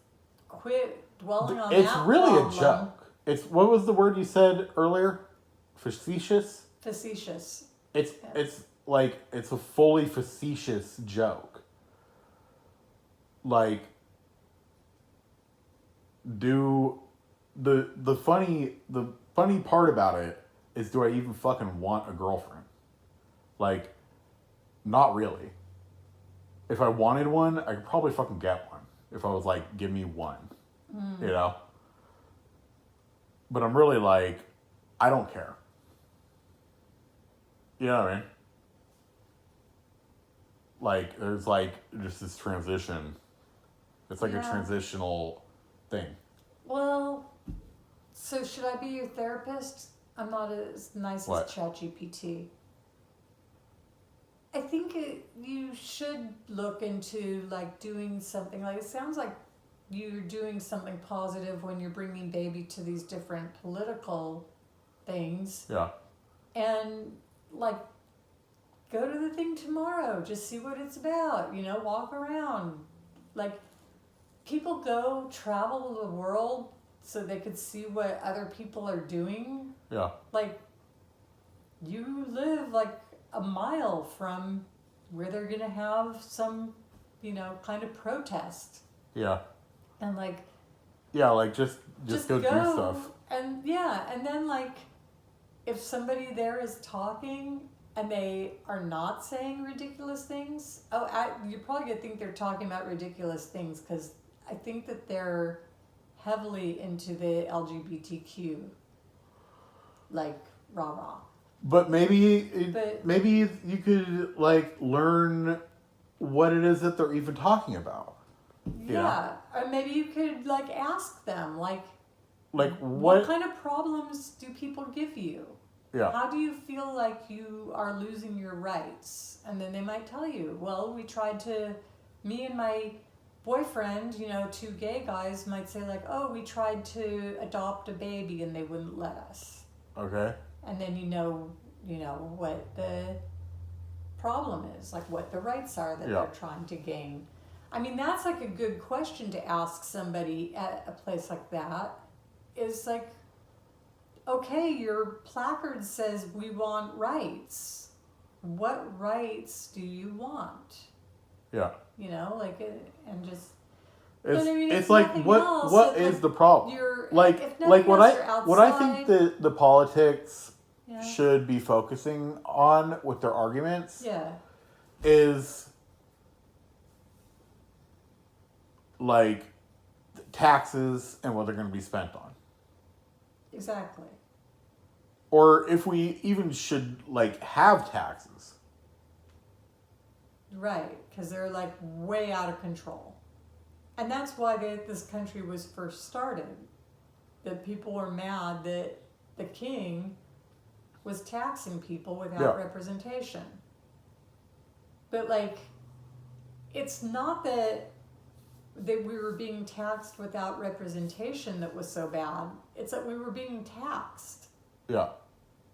quit dwelling on It's that really problem. a joke. What was the word you said earlier? Facetious? Facetious. It's like, it's a fully facetious joke. Like, the funny part about it is, do I even fucking want a girlfriend? Like, not really. If I wanted one, I could probably fucking get one. If I was like, give me one. But I'm really like, I don't care. You know what I mean? Like, there's like just this transition. It's like a transitional thing. Well, so should I be your therapist? I'm not as nice as ChatGPT. I think you should look into, like, doing something. Like, it sounds like you're doing something positive when you're bringing baby to these different political things. Yeah. And, like, go to the thing tomorrow. Just see what it's about. Walk around. Like, people travel the world so they could see what other people are doing. Yeah. Like, you live, like, a mile from where they're going to have some, kind of protest. Yeah. And, like... Yeah, like, just go do stuff. And, and then, like, if somebody there is talking and they are not saying ridiculous things... you're probably going to think they're talking about ridiculous things, because I think that they're heavily into the LGBTQ, like, rah-rah. But maybe you could, like, learn what it is that they're even talking about. Yeah. Or maybe you could, like, ask them, like what kind of problems do people give you? Yeah. How do you feel like you are losing your rights? And then they might tell you, well, me and my boyfriend, two gay guys might say, like, oh, we tried to adopt a baby and they wouldn't let us. Okay. And then you know what the problem is, like what the rights are that they're trying to gain. I mean, that's like a good question to ask somebody at a place like that. Is like, okay, your placard says we want rights. What rights do you want? Yeah. You know, like, and just. It's, But I mean, it's if like nothing what else, what if, is like, the problem? you're Like if nothing like what else, I you're what I outside, think the politics yeah, should be focusing on with their arguments yeah, is like taxes and what they're going to be spent on. exactly. Or if we even should like have taxes. Right, because they're like way out of control. And that's why this country was first started. That people were mad that the king was taxing people without Yeah. representation. But like, it's not that we were being taxed without representation that was so bad. It's that we were being taxed. Yeah.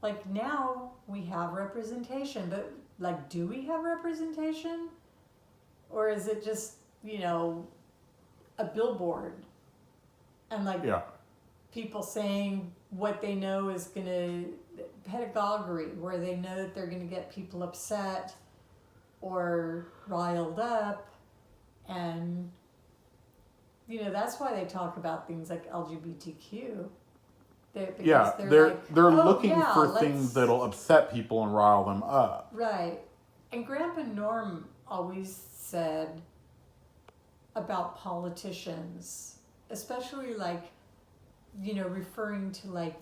Like now we have representation, but like, do we have representation? Or is it just, you know, a billboard and like Yeah. people saying what they know is going to pedagogy, where they know that they're going to get people upset or riled up. And, you know, that's why they talk about things like LGBTQ. Yeah, Because they're like, they're "Oh, looking yeah, for let's-" things that'll upset people and rile them up. Right. And Grandpa Norm always said about politicians, especially like, you know, referring to like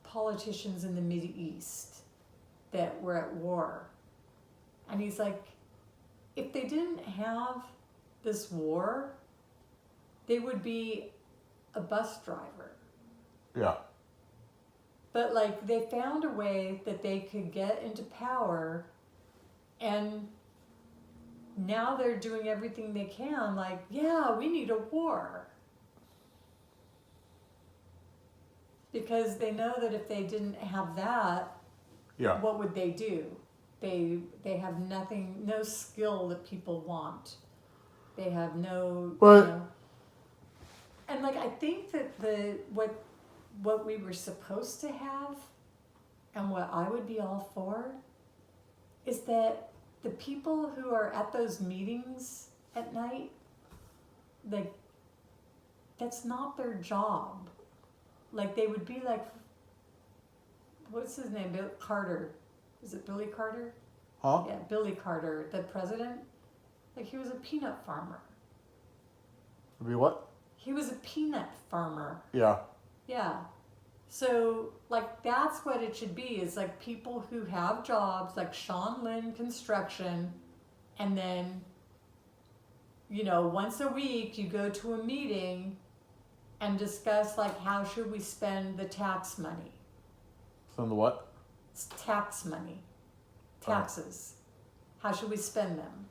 politicians in the Mideast that were at war. And he's like, if they didn't have this war, they would be a bus driver. Yeah. But like they found a way that they could get into power, and now they're doing everything they can, like, yeah, we need a war. Because they know that if they didn't have that, Yeah. what would they do? They have nothing, no skill that people want. They have no, But- you know. And like I think that what we were supposed to have, and what I would be all for, is that the people who are at those meetings at night, like, that's not their job. Like, they would be like, what's his name? Bill Carter. Is it Billy Carter? Huh? Yeah, Billy Carter, the president. Like, he was a peanut farmer. Be what? He was a peanut farmer. Yeah. Yeah. So, like, that's what it should be, is like people who have jobs, like Sean Lynn Construction, and then, you know, once a week you go to a meeting and discuss, like, how should we spend the tax money? So the what? It's tax money. Taxes. How should we spend them?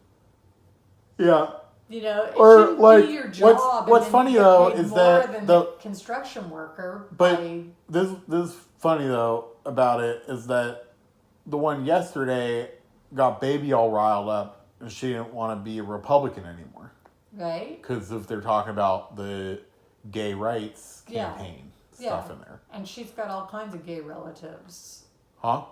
Yeah. You know, it Or, shouldn't like, be your job. what's and then funny, you get though, paid is more that than the- construction worker. But by, this is funny though about it is that the one yesterday got baby all riled up and she didn't want to be a Republican anymore right? because if they're talking about the gay rights Yeah. campaign Yeah. stuff in there, And she's got all kinds of gay relatives. huh?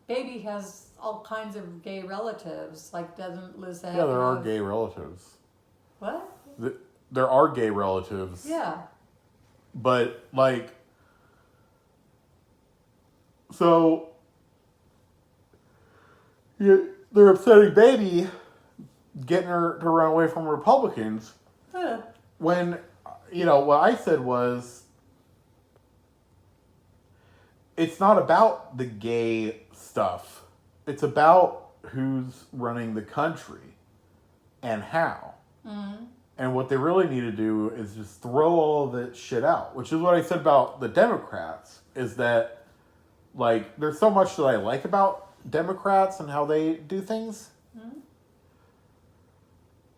Baby has all kinds of gay relatives. Like, doesn't Lizette? Yeah, there are have- gay relatives. What? There are gay relatives. Yeah. But like, so they're upsetting baby, getting her to run away from Republicans. Huh. When, you know, what I said was, it's not about the gay stuff. It's about who's running the country and how. Mm-hmm. And what they really need to do is just throw all of that shit out, which is what I said about the Democrats, is that, like, there's so much that I like about Democrats and how they do things. Mm-hmm.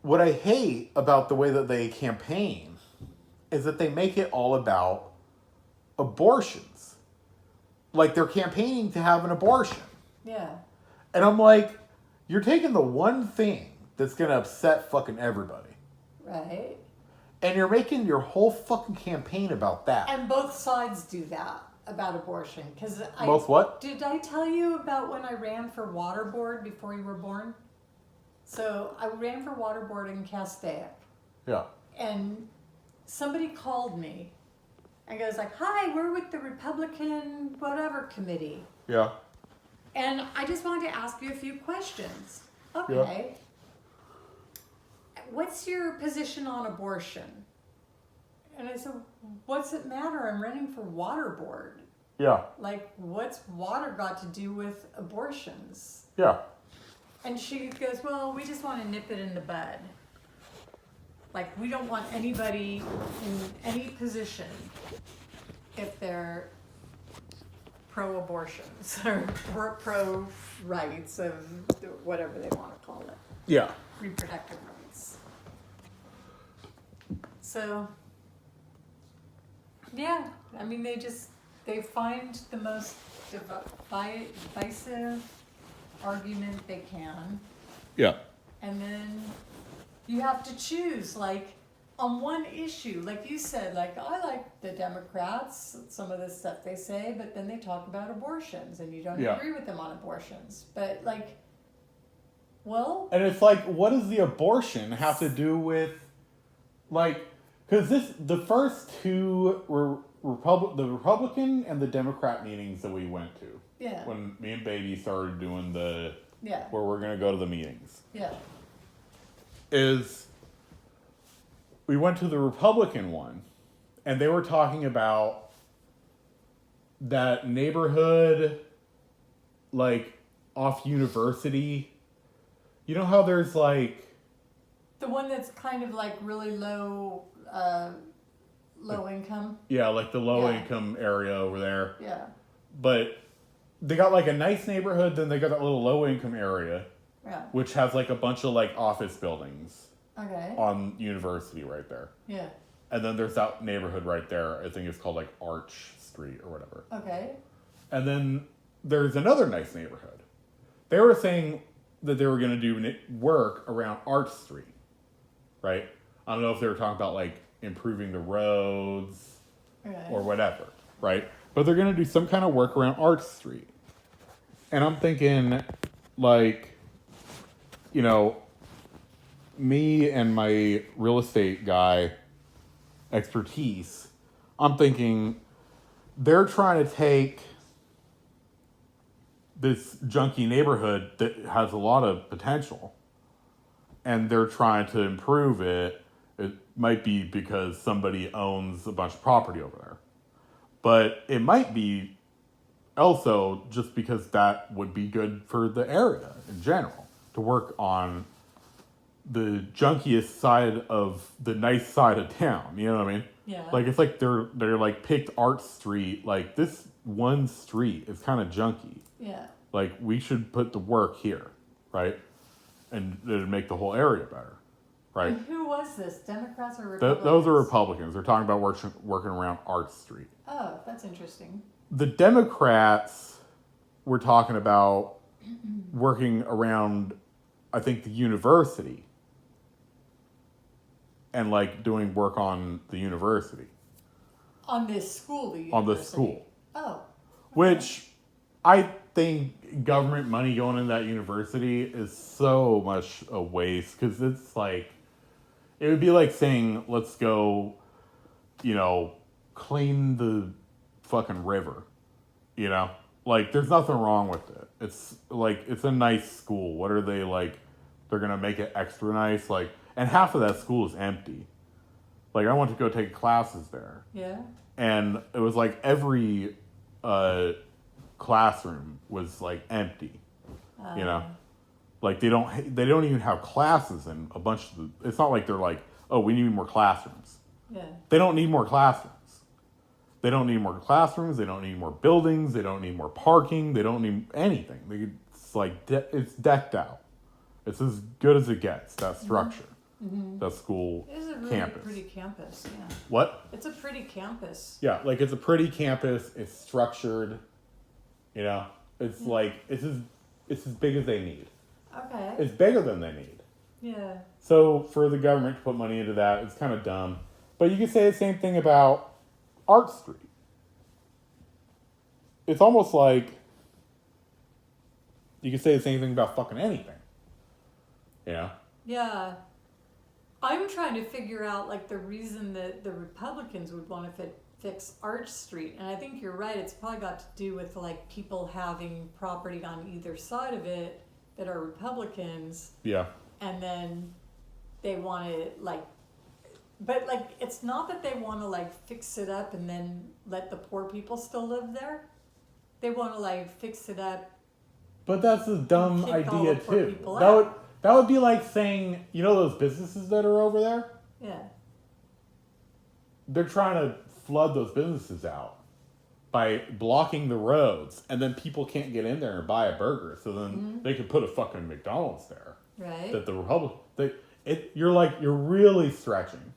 What I hate about the way that they campaign is that they make it all about abortions. Like, they're campaigning to have an abortion. Yeah. And I'm like, you're taking the one thing that's going to upset fucking everybody. Right. And you're making your whole fucking campaign about that. And both sides do that about abortion. Because Both what? Did I tell you about when I ran for water board before you were born? So I ran for water board in Castaic. Yeah. And somebody called me and goes like, "Hi, we're with the Republican whatever committee. Yeah. And I just wanted to ask you a few questions." Okay. What's your position on abortion? And I said, "What's it matter? I'm running for water board. Yeah. Like, what's water got to do with abortions?" Yeah. And she goes, "Well, we just want to nip it in the bud. Like, we don't want anybody in any position if they're pro-abortions or pro-rights of whatever they want to call it, Yeah. reproductive rights." So, yeah, I mean, they find the most divisive argument they can. Yeah. And then you have to choose, like, on one issue, like you said, like, I like the Democrats, some of the stuff they say, but then they talk about abortions, and you don't Yeah. agree with them on abortions. But, like, well, And it's like, what does the abortion have to do with, like, because the first two were the Republican and the Democrat meetings that we went to yeah, when me and Baby started doing yeah, where we're gonna go to the meetings. yeah, Is we went to the Republican one, and they were talking about that neighborhood, like, off University. You know how there's, like, the one that's kind of like really low income. yeah, like the low Yeah. income area over there. Yeah, But they got, like, a nice neighborhood, then they got that little low income area, yeah, which has, like, a bunch of, like, office buildings okay, on University right there. yeah, And then there's that neighborhood right there. I think it's called, like, Arch Street or whatever. okay, And then there's another nice neighborhood. They were saying that they were going to do work around Arch Street, right? I don't know if they were talking about, like, improving the roads okay. or whatever, right? But they're going to do some kind of work around Arch Street. And I'm thinking, like, you know, me and my real estate guy expertise, I'm thinking they're trying to take this junky neighborhood that has a lot of potential and they're trying to improve it. It might be because somebody owns a bunch of property over there, but it might be also just because that would be good for the area in general to work on the junkiest side of the nice side of town. You know what I mean? Yeah. Like, it's like they're like picked Arch Street. Like, this one street is kind of junky. Yeah. Like, we should put the work here, right? And it'd make the whole area better, right? And who was this? Democrats or Republicans? Those are Republicans. They're talking about working around Arch Street. Oh, that's interesting. The Democrats were talking about working around, I think, the university. And, like, doing work on the university. On this school, the university. On the school. Oh. Which I think government money going into that university is so much a waste. Because it's like, it would be like saying, let's go, you know, clean the fucking river. You know? Like, there's nothing wrong with it. It's like, it's a nice school. What are they, like, they're going to make it extra nice? Like, and half of that school is empty. Like, I went to go take classes there. Yeah. And it was like every classroom was like empty. You know? Like, they don't even have classes in a bunch of it's not like they're like, oh, we need more classrooms. Yeah. They don't need more classrooms. They don't need more classrooms. They don't need more buildings. They don't need more parking. They don't need anything. It's like, it's decked out. It's as good as it gets, that structure. Mm-hmm. That school It is a really campus. pretty campus, yeah. What? It's a pretty campus. Yeah, like, it's a pretty campus. It's structured. You know? It's like, it's as big as they need. Okay. It's bigger than they need. Yeah. So for the government to put money into that, it's kind of dumb. But you could say the same thing about Art Street. It's almost like you could say the same thing about fucking anything. Yeah. Yeah. I'm trying to figure out like the reason that the Republicans would want to fix Arch Street, and I think you're right. It's probably got to do with like people having property on either side of it that are Republicans, Yeah. and then they want to like, but like it's not that they want to like fix it up and then let the poor people still live there. They want to like fix it up. But that's a dumb Kick all idea the poor too. people That out. would be like saying, you know those businesses that are over there? Yeah. They're trying to flood those businesses out by blocking the roads, and then people can't get in there and buy a burger. So then they could put a fucking McDonald's there. Right. That the you're really stretching.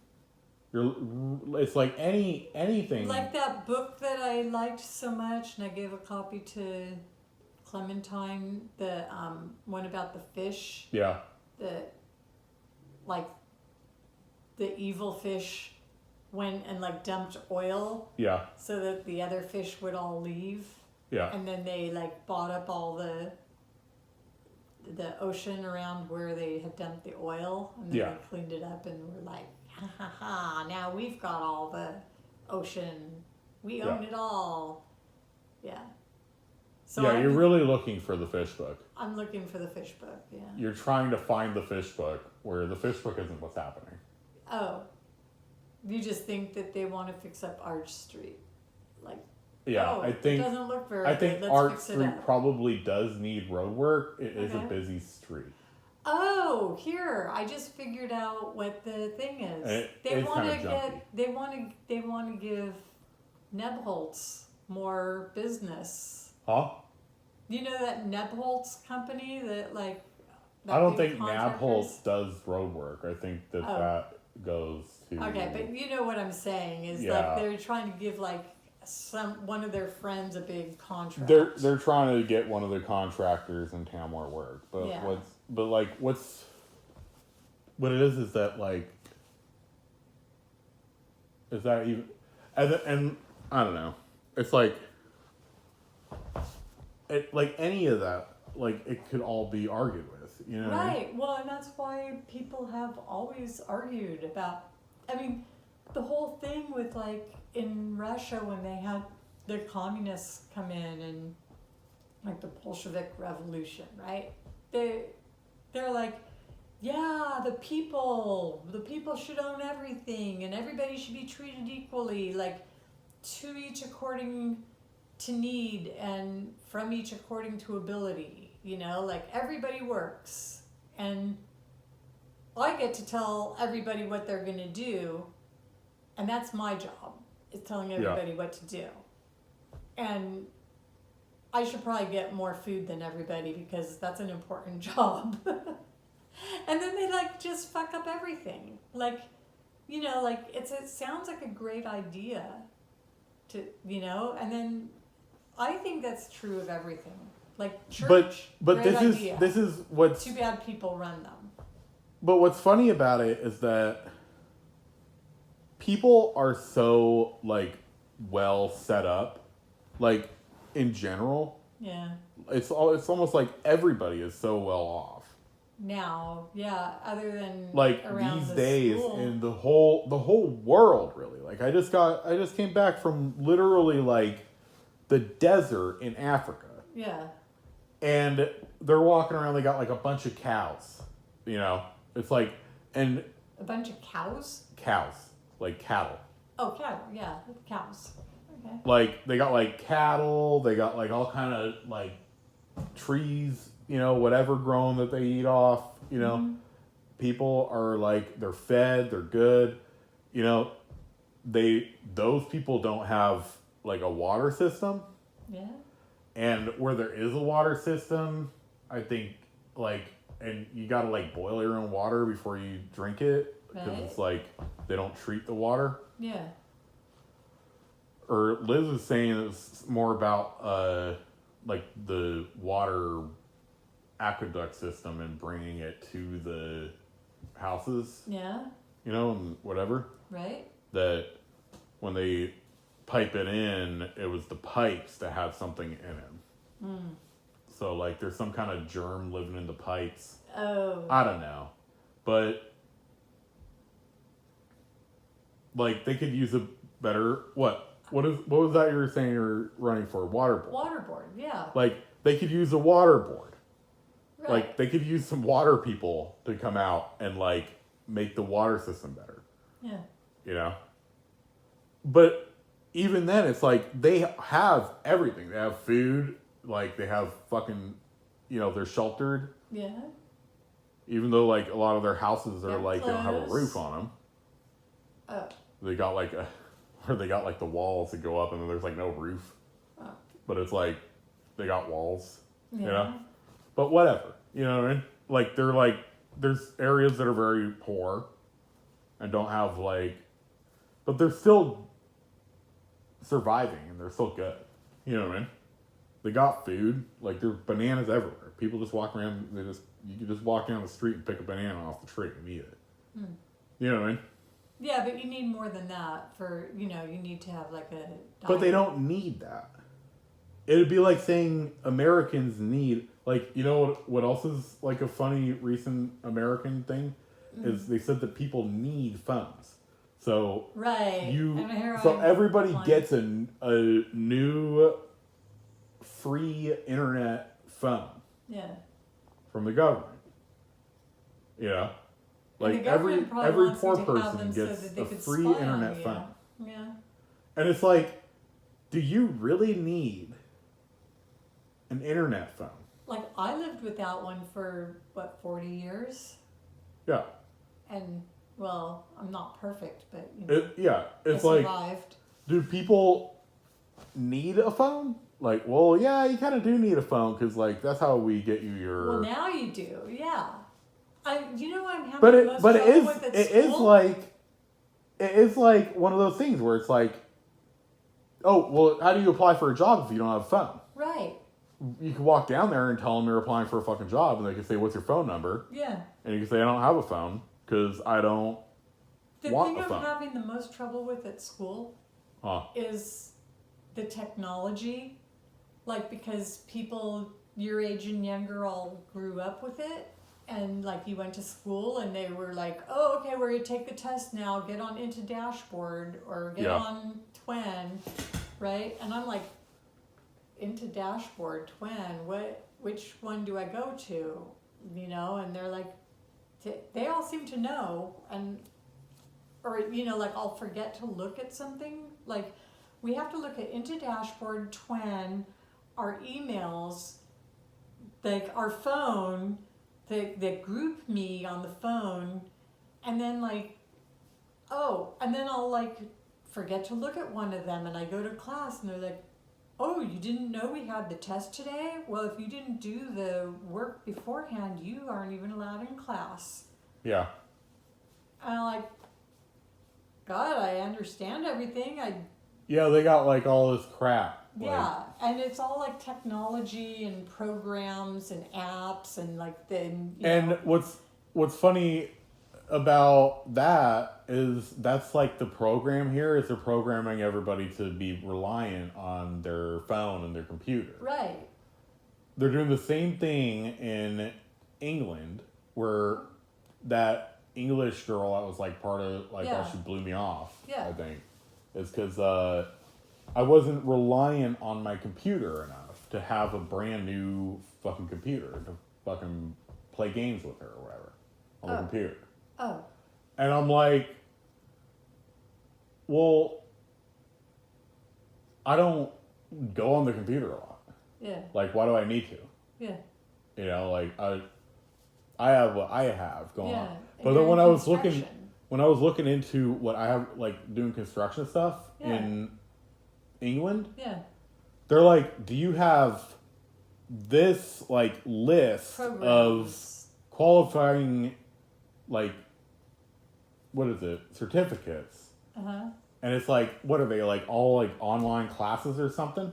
It's like anything. Like that book that I liked so much, and I gave a copy to Clementine, the one about the fish, Yeah. like the evil fish went and like dumped oil Yeah. so that the other fish would all leave, Yeah. and then they like bought up all the ocean around where they had dumped the oil, and then Yeah. they cleaned it up and were like, ha ha ha, now we've got all the ocean, we own it all. Yeah. So Yeah, you're really looking for the fish book. I'm looking for the fish book, yeah. You're trying to find the fish book where the fish book isn't what's happening. Oh. You just think that they want to fix up Arch Street. Like, Yeah, oh, I think it doesn't look very I good. think Let's Art fix it Street up. probably does need road work. It is a Okay. busy street. Oh, here! I just figured out what the thing is. They it's want to kinda jumpy. They want to give Nebholz more business. Huh? You know that Nebholz company that like. I don't big think contractors? Nabholz does road work. I think that Oh. that goes to. Okay, but you know what I'm saying is Yeah. like they're trying to give like one of their friends a big contract. They're trying to get one of the contractors in town more work, but Yeah. what it is that like is that even and I don't know. It's like any of that, like it could all be argued with, you know what I mean? Right. Well, and that's why people have always argued about. I mean, the whole thing with like in Russia when they had the communists come in and like the Bolshevik Revolution, right? They're like, yeah, the people should own everything and everybody should be treated equally, like to each according to need and from each according to ability, you know, like everybody works and I get to tell everybody what they're going to do, and that's my job, is telling everybody what to do. And I should probably get more food than everybody because that's an important job. And then they like just fuck up everything. Like, you know, like it sounds like a great idea to, you know, and then I think that's true of everything. Like church, But great this idea. is what's Too bad people run them. But what's funny about it is that people are so like well set up, like in general. Yeah. It's almost like everybody is so well off. Now, yeah, other than Like around these the days school. in the whole world really. Like I just came back from literally like the desert in Africa. Yeah. And they're walking around, they got like a bunch of cows, you know. It's like, and A bunch of cows? cows, like cattle. Oh, cattle, yeah, cows. Okay. Like they got like cattle, they got like all kind of like trees, you know, whatever grown that they eat off, you know. Mm-hmm. People are like they're fed, they're good, you know. Those people don't have like a water system, Yeah. and where there is a water system, I think like and you gotta like boil your own water before you drink it because Right. it's like they don't treat the water. Yeah. Or Liz was saying it's more about like the water aqueduct system and bringing it to houses, Yeah. you know, and whatever, Right. that when they pipe it in, it was the pipes that had something in them. Mm. So, like, there's some kind of germ living in the pipes. Oh. I don't know. But, like, they could use a better, what was that you were saying you were running for? Waterboard. Waterboard. Yeah. Like, they could use a waterboard. Right. Like, they could use some water people to come out and, like, make the water system better. Yeah. You know? But even then, it's like, they have everything. They have food. Like, they have fucking, you know, they're sheltered. Yeah. Even though, like, a lot of their houses are, They're like, they don't have a closed. roof on them. Oh. They got, like, where they got, like, the walls that go up and then there's, like, no roof. Oh. But it's, like, they got walls. Yeah. You know? But whatever. You know what I mean? Like, they're, like, there's areas that are very poor and don't have, like, but they're still surviving and they're still good. You know what I mean? They got food. Like, there's bananas everywhere. People just walk around. You can just walk down the street and pick a banana off the tree and eat it. Hmm. You know what I mean? Yeah, but you need more than that for, you know, you need to have like a diet. But they don't need that. It'd be like saying Americans need, like, you know what else is like a funny recent American thing? Is they said that people need phones. So Right. And here so I'm everybody like- gets a new free internet phone Yeah. from the government. You know? And Like the every government probably every wants poor you to have person them so gets that they a could free spy on internet you. phone. Yeah. And it's like, do you really need an internet phone? Like I lived without one for what 40 years, Yeah. and well, I'm not perfect, but you know, It's I like, survived. do people need a phone? Like, well, yeah, you kind of do need a phone because, like, that's how we get you your. Well, now you do, yeah. You know, I'm having but the it, most but it trouble is, with at it is school? like, it is like one of those things where it's like, oh, well, how do you apply for a job if you don't have a phone? Right. You can walk down there and tell them you're applying for a fucking job, and they can say, "What's your phone number?" Yeah. And you can say, "I don't have a phone because I don't." The Want thing a I'm phone. having the most trouble with at school Huh. is the technology. Like, because people your age and younger all grew up with it. And, like, you went to school and they were like, oh, okay, we're going to take the test now. Get on into Dashboard or get Yeah. on Twin, right? And I'm like, into Dashboard, Twin, which one do I go to? You know, and they're like, they all seem to know. And, or, you know, like, I'll forget to look at something. Like, we have to look at into Dashboard, Twin, our emails, like our phone, the group me on the phone, and then like, oh, and then I'll like forget to look at one of them, and I go to class, and they're like, oh, you didn't know we had the test today? Well, if you didn't do the work beforehand, you aren't even allowed in class. Yeah. And I'm like, God, I understand everything. Yeah, they got like all this crap. Like, Yeah, and it's all like technology and programs and apps and like then. And what's funny about that is that's like the program here is they're programming everybody to be reliant on their phone and their computer. Right. They're doing the same thing in England where that English girl that was like part of like Yeah. why she blew me off. Yeah. I think is because I wasn't reliant on my computer enough to have a brand new fucking computer to fucking play games with her or whatever on the Oh. computer. Oh. And I'm like, well, I don't go on the computer a lot. Yeah. Like, why do I need to? Yeah. You know, like I have what I have going Yeah. on. And But you're then when in I was looking construction. into what I have, like doing construction stuff Yeah. in England, Yeah. they're like, do you have this like list of Programs. qualifying, like, what is it, certificates? Uh-huh. And it's like, what are they, like all like online classes or something?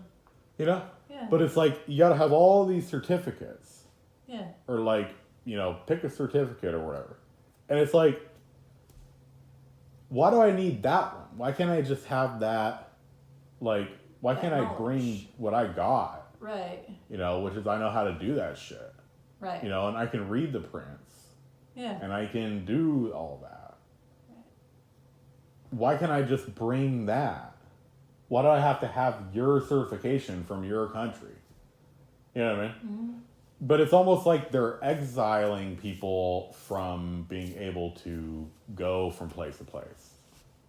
You know? Yeah. But it's like, you gotta have all these certificates. Yeah. Or like, you know, pick a certificate or whatever. And it's like, why do I need that one? Why can't I just have that? Like, why That can't I knowledge. bring what I got? Right. You know, which is I know how to do that shit. Right. You know, and I can read the prints. Yeah. And I can do all that. Why can't I just bring that? Why do I have to have your certification from your country? You know what I mean? Mm-hmm. But it's almost like they're exiling people from being able to go from place to place.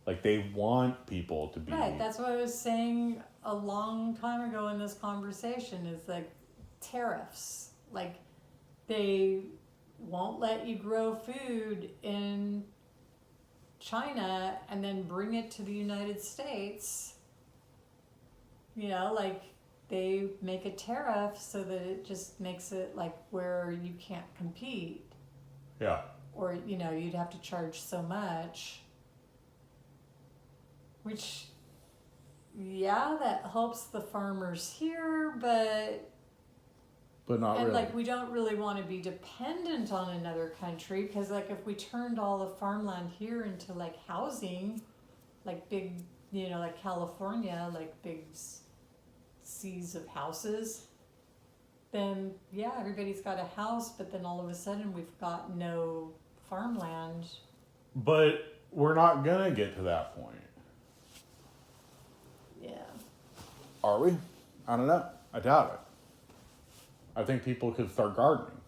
Like they want people to be Right. That's what I was saying a long time ago in this conversation is like tariffs. Like they won't let you grow food in China and then bring it to the United States. You know, like they make a tariff so that it just makes it like where you can't compete. Yeah. Or, you know, you'd have to charge so much. Which, yeah, that helps the farmers here, but Not and really. like we don't really want to be dependent on another country because like if we turned all the farmland here into like housing, like big, you know, like California, like big seas of houses, then yeah, everybody's got a house, but then all of a sudden we've got no farmland. But we're not gonna get to that point. Yeah. Are we? I don't know. I doubt it. I think people could start gardening.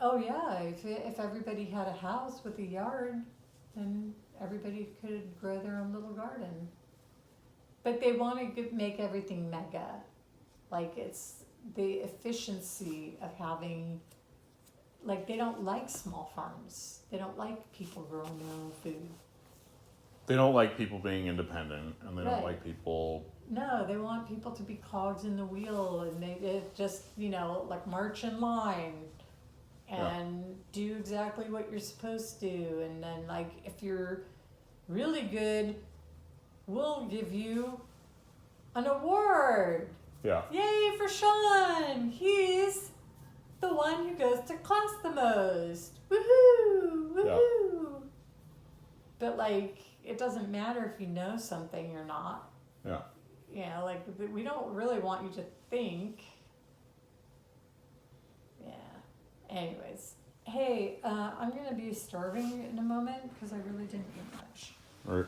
Oh yeah, if everybody had a house with a yard, then everybody could grow their own little garden. But they want to make everything mega. Like it's the efficiency of having, like they don't like small farms. They don't like people growing their own food. They don't like people being independent, and they don't Right. like people. No, they want people to be cogs in the wheel and they just, you know, like march in line and do exactly what you're supposed to. And then like if you're really good, we'll give you an award. Yeah. Yay for Sean! He's the one who goes to class the most. Woohoo! Woohoo! But like, it doesn't matter if you know something or not. Yeah. You know, like we don't really want you to think. Yeah. Anyways, hey, I'm gonna be starving in a moment because I really didn't eat much. Or